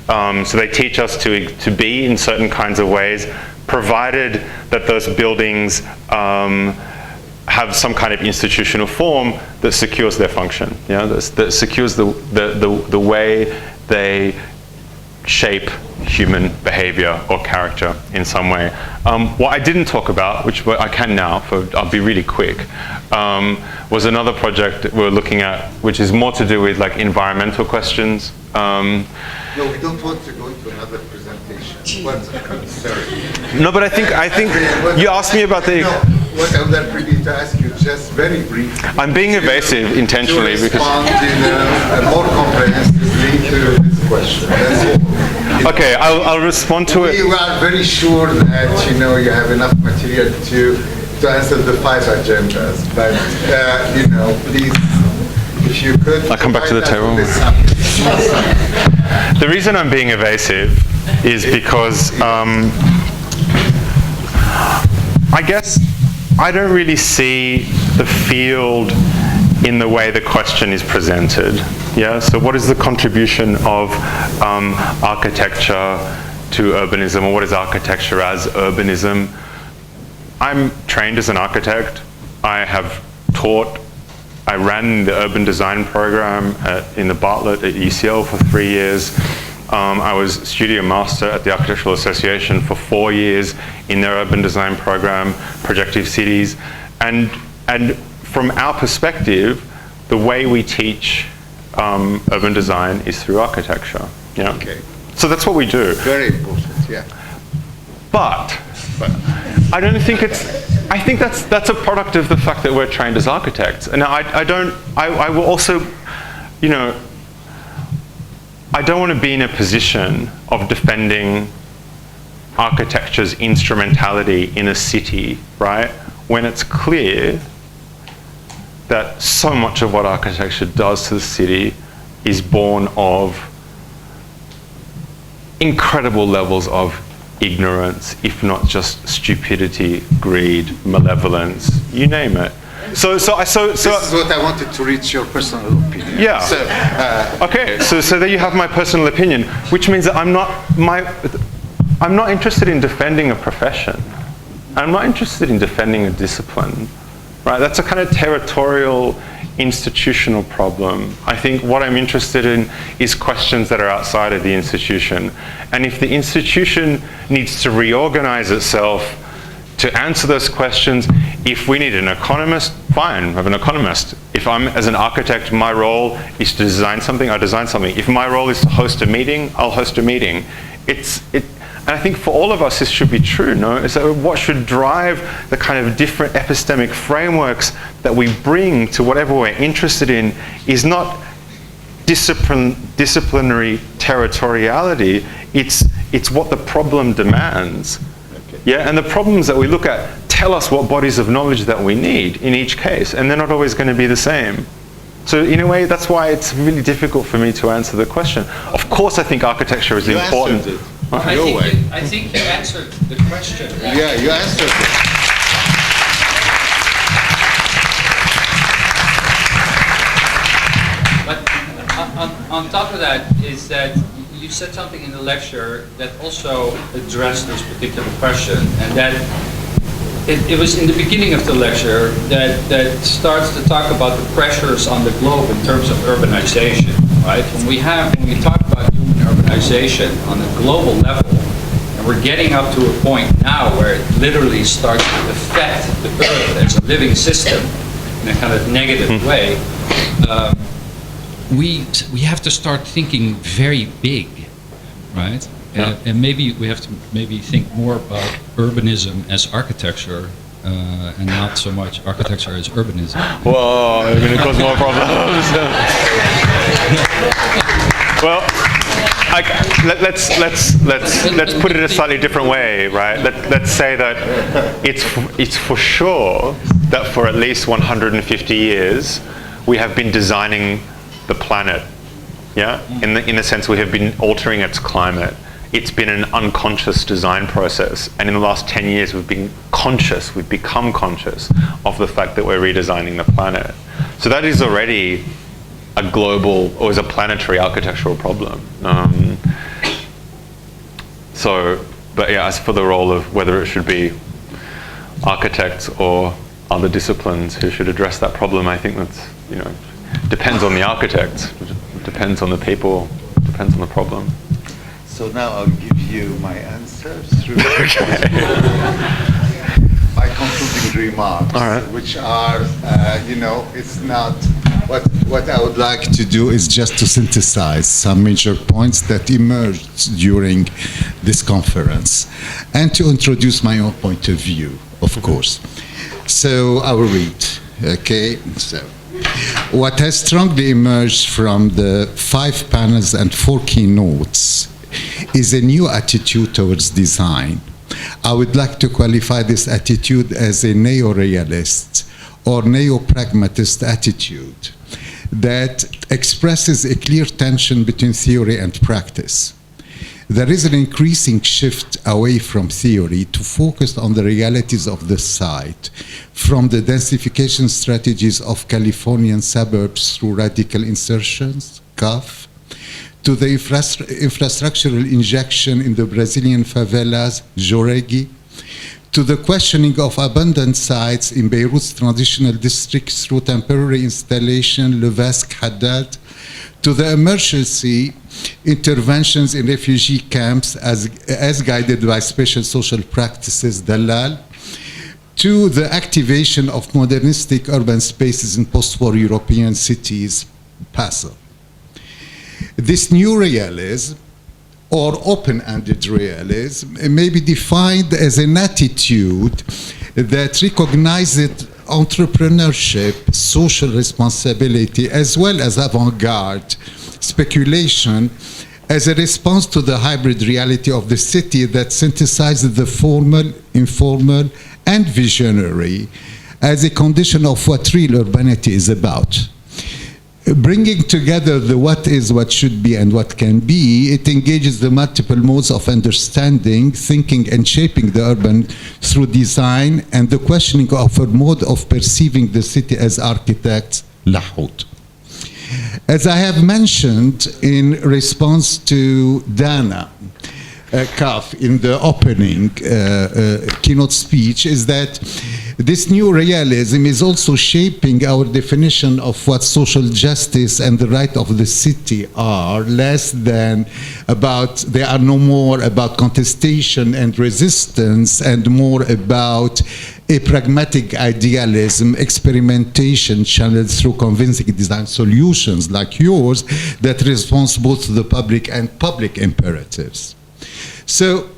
So they teach us to be in certain kinds of ways, provided that those buildings have some kind of institutional form that secures their function. That secures the way they shape human behavior or character in some way. What I didn't talk about, which I can now, I'll be really quick, was another project that we're looking at, which is more to do with environmental questions. No, we don't want to go into another presentation. No, but I think you asked me about the. No, what I would really to ask you, just very briefly. I'm being evasive intentionally to respond more comprehensively to this question. Okay, I'll respond to it. We are very sure that you have enough material to answer the 5 agendas, but please, if you could. I'll come back to the table. The reason I'm being evasive is because I guess I don't really see the field in the way the question is presented. Yeah. So what is the contribution of architecture to urbanism, or what is architecture as urbanism? I'm trained as an architect. I have taught. I ran the urban design program in the Bartlett at UCL for 3 years. I was studio master at the Architectural Association for 4 years in their urban design program, Projective Cities. And from our perspective, the way we teach urban design is through architecture. Yeah. Okay. So that's what we do. Very important, yeah. But I don't think I think that's a product of the fact that we're trained as architects. And I will also, I don't want to be in a position of defending architecture's instrumentality in a city, right? When it's clear that so much of what architecture does to the city is born of incredible levels of ignorance, if not just stupidity, greed, malevolence, you name it. So this is what I wanted to reach your personal opinion. Yeah. Okay. So there you have my personal opinion, which means that I'm not interested in defending a profession. I'm not interested in defending a discipline. Right? That's a kind of territorial, institutional problem. I think what I'm interested in is questions that are outside of the institution. And if the institution needs to reorganize itself to answer those questions, if we need an economist, fine, have an economist. If I'm, as an architect, my role is to design something, I design something. If my role is to host a meeting, I'll host a meeting. And I think for all of us this should be true, no? So what should drive the kind of different epistemic frameworks that we bring to whatever we're interested in is not disciplinary territoriality, it's what the problem demands. Okay. Yeah, and the problems that we look at tell us what bodies of knowledge that we need in each case, and they're not always going to be the same. So in a way, that's why it's really difficult for me to answer the question. Of course I think architecture is important. Answered it. I think you answered the question. Yeah, you answered it. But on top of that is that you said something in the lecture that also addressed this particular question, and that it was in the beginning of the lecture that starts to talk about the pressures on the globe in terms of urbanization, right? When we talk about human urbanization on a global level, and we're getting up to a point now where it literally starts to affect the Earth as a living system in a kind of negative way, we have to start thinking very big, right? Yeah. And maybe we have to think more about urbanism as architecture and not so much architecture as urbanism. Whoa, we're going to cause more problems. Well, let's put it a slightly different way, right? Let's say that it's for sure that for at least 150 years we have been designing the planet. Yeah, in the sense we have been altering its climate. It's been an unconscious design process, and in the last 10 years we've been conscious, we've become conscious of the fact that we're redesigning the planet. So that is already a global, or is a planetary architectural problem. But yeah, as for the role of whether it should be architects or other disciplines who should address that problem, I think that's, depends on the architects, depends on the people, depends on the problem. So now I'll give you my answer through my concluding remarks, which are, it's not, what I would like to do is just to synthesize some major points that emerged during this conference and to introduce my own point of view, of course. So I will read, okay? So, what has strongly emerged from the 5 panels and 4 keynotes is a new attitude towards design. I would like to qualify this attitude as a neo-realist or neo-pragmatist attitude that expresses a clear tension between theory and practice. There is an increasing shift away from theory to focus on the realities of the site, from the densification strategies of Californian suburbs through radical insertions, CAF, to the infrastructural injection in the Brazilian favelas, Joregi, to the questioning of abandoned sites in Beirut's transitional districts through temporary installation, Levesque, Haddad, to the emergency interventions in refugee camps as guided by special social practices, Dalal, to the activation of modernistic urban spaces in post-war European cities, Passel. This new realism, or open-ended realism, may be defined as an attitude that recognizes entrepreneurship, social responsibility, as well as avant-garde speculation as a response to the hybrid reality of the city that synthesizes the formal, informal, and visionary as a condition of what real urbanity is about. Bringing together the what is, what should be, and what can be, it engages the multiple modes of understanding, thinking, and shaping the urban through design and the questioning of a mode of perceiving the city as architects, Lahoud. As I have mentioned in response to Dana Kaf in the opening keynote speech, is that this new realism is also shaping our definition of what social justice and the right of the city are, less than about, they are no more about contestation and resistance and more about a pragmatic idealism, experimentation channeled through convincing design solutions like yours that responds both to the public and public imperatives. So,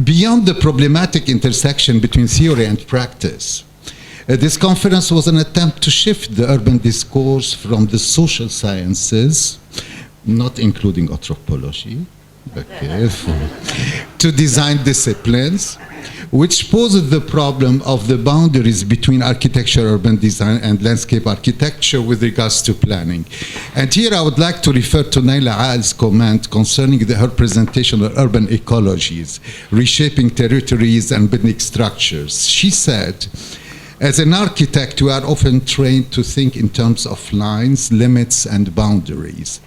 beyond the problematic intersection between theory and practice, this conference was an attempt to shift the urban discourse from the social sciences, not including anthropology, okay, to design disciplines, which poses the problem of the boundaries between architecture, urban design, and landscape architecture with regards to planning. And here I would like to refer to Naila Aal's comment concerning her presentation of urban ecologies, reshaping territories and building structures. She said, as an architect, we are often trained to think in terms of lines, limits, and boundaries.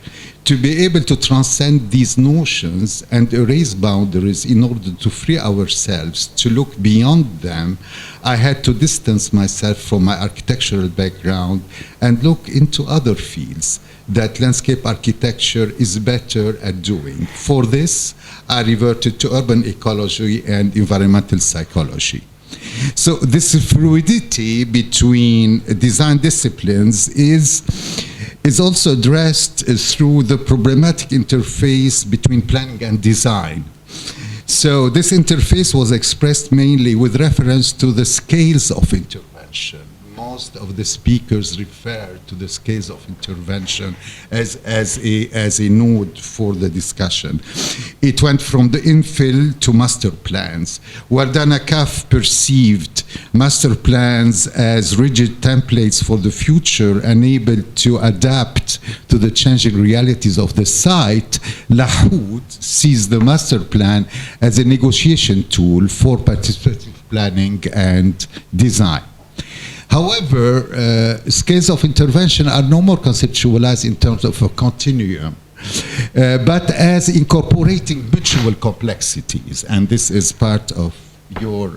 To be able to transcend these notions and erase boundaries in order to free ourselves to look beyond them, I had to distance myself from my architectural background and look into other fields that landscape architecture is better at doing. For this, I reverted to urban ecology and environmental psychology. So this fluidity between design disciplines is also addressed through the problematic interface between planning and design. So this interface was expressed mainly with reference to the scales of intervention. Most of the speakers refer to the scales of intervention as a node for the discussion. It went from the infill to master plans, where Dana Kaf perceived master plans as rigid templates for the future, unable to adapt to the changing realities of the site. Lahoud sees the master plan as a negotiation tool for participative planning and design. However, scales of intervention are no more conceptualized in terms of a continuum, but as incorporating mutual complexities, and this is part of your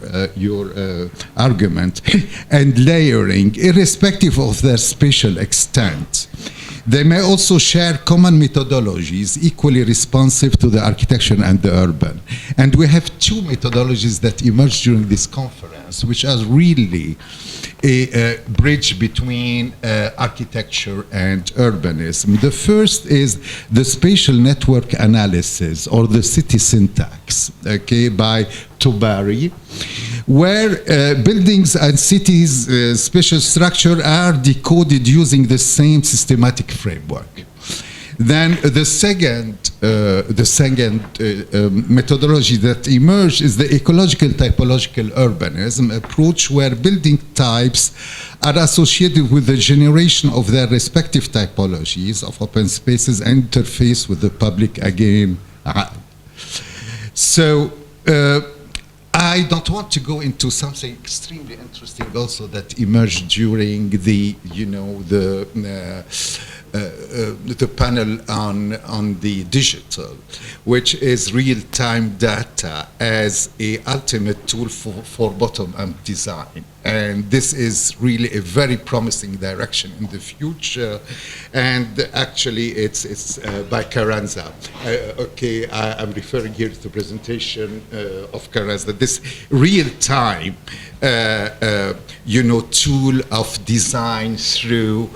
argument, and layering, irrespective of their spatial extent. They may also share common methodologies equally responsive to the architecture and the urban. And we have two methodologies that emerged during this conference, which are really a bridge between architecture and urbanism. The first is the spatial network analysis, or the city syntax, okay, by Tobari, where buildings and cities' spatial structure are decoded using the same systematic framework. Then the second methodology that emerged is the ecological typological urbanism approach, where building types are associated with the generation of their respective typologies of open spaces and interface with the public again. So I don't want to go into something extremely interesting also that emerged during the, the panel on the digital, which is real-time data as a ultimate tool for bottom-up design. And this is really a very promising direction in the future. And actually, it's by Carranza. Okay, I'm referring here to the presentation of Carranza. This real-time, tool of design through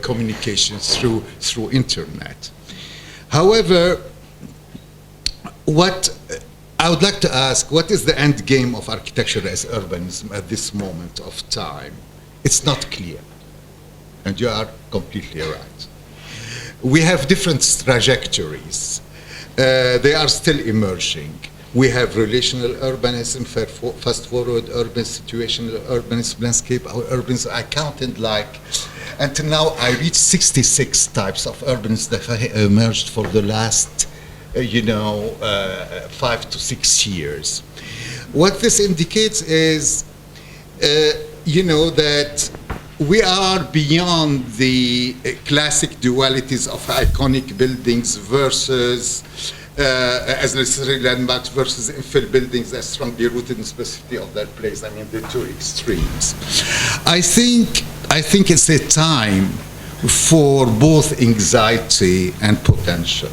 communications, through internet. However, what I would like to ask, what is the end game of architecture as urbanism at this moment of time? It's not clear, and you are completely right. we have different trajectories. They are still emerging. We have relational urbanism, fast-forward urban, situational urbanism, landscape urbanism. I counted until now I reached 66 types of urbanism that have emerged for the last, 5 to 6 years. What this indicates is, that we are beyond the classic dualities of iconic buildings versus as necessary landmarks versus infill buildings as strongly rooted in specificity of that place. I mean, the two extremes. I think it's a time for both anxiety and potential.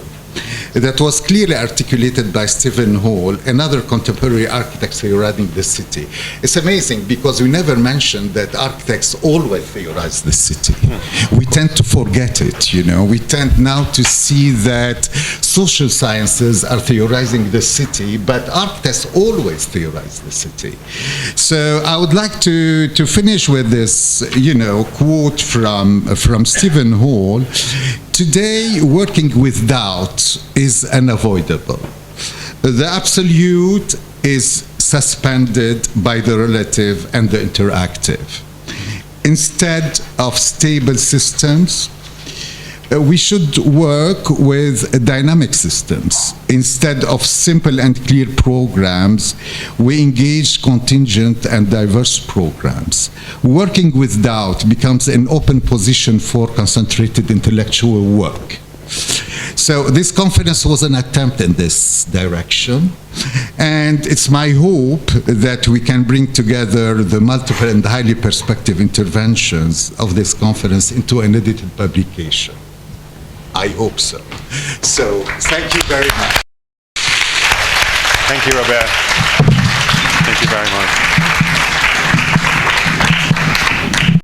That was clearly articulated by Stephen Hall, another contemporary architect theorizing the city. It's amazing because we never mentioned that architects always theorize the city. We tend to forget it, We tend now to see that social sciences are theorizing the city, but architects always theorize the city. So I would like to finish with this, quote from Stephen Hall. Today, working with doubt is unavoidable. The absolute is suspended by the relative and the interactive. Instead of stable systems, we should work with dynamic systems. Instead of simple and clear programs, we engage contingent and diverse programs. Working with doubt becomes an open position for concentrated intellectual work. So this conference was an attempt in this direction, and it's my hope that we can bring together the multiple and highly perspective interventions of this conference into an edited publication. I hope so. So thank you very much. Thank you, Robert. Thank you very much.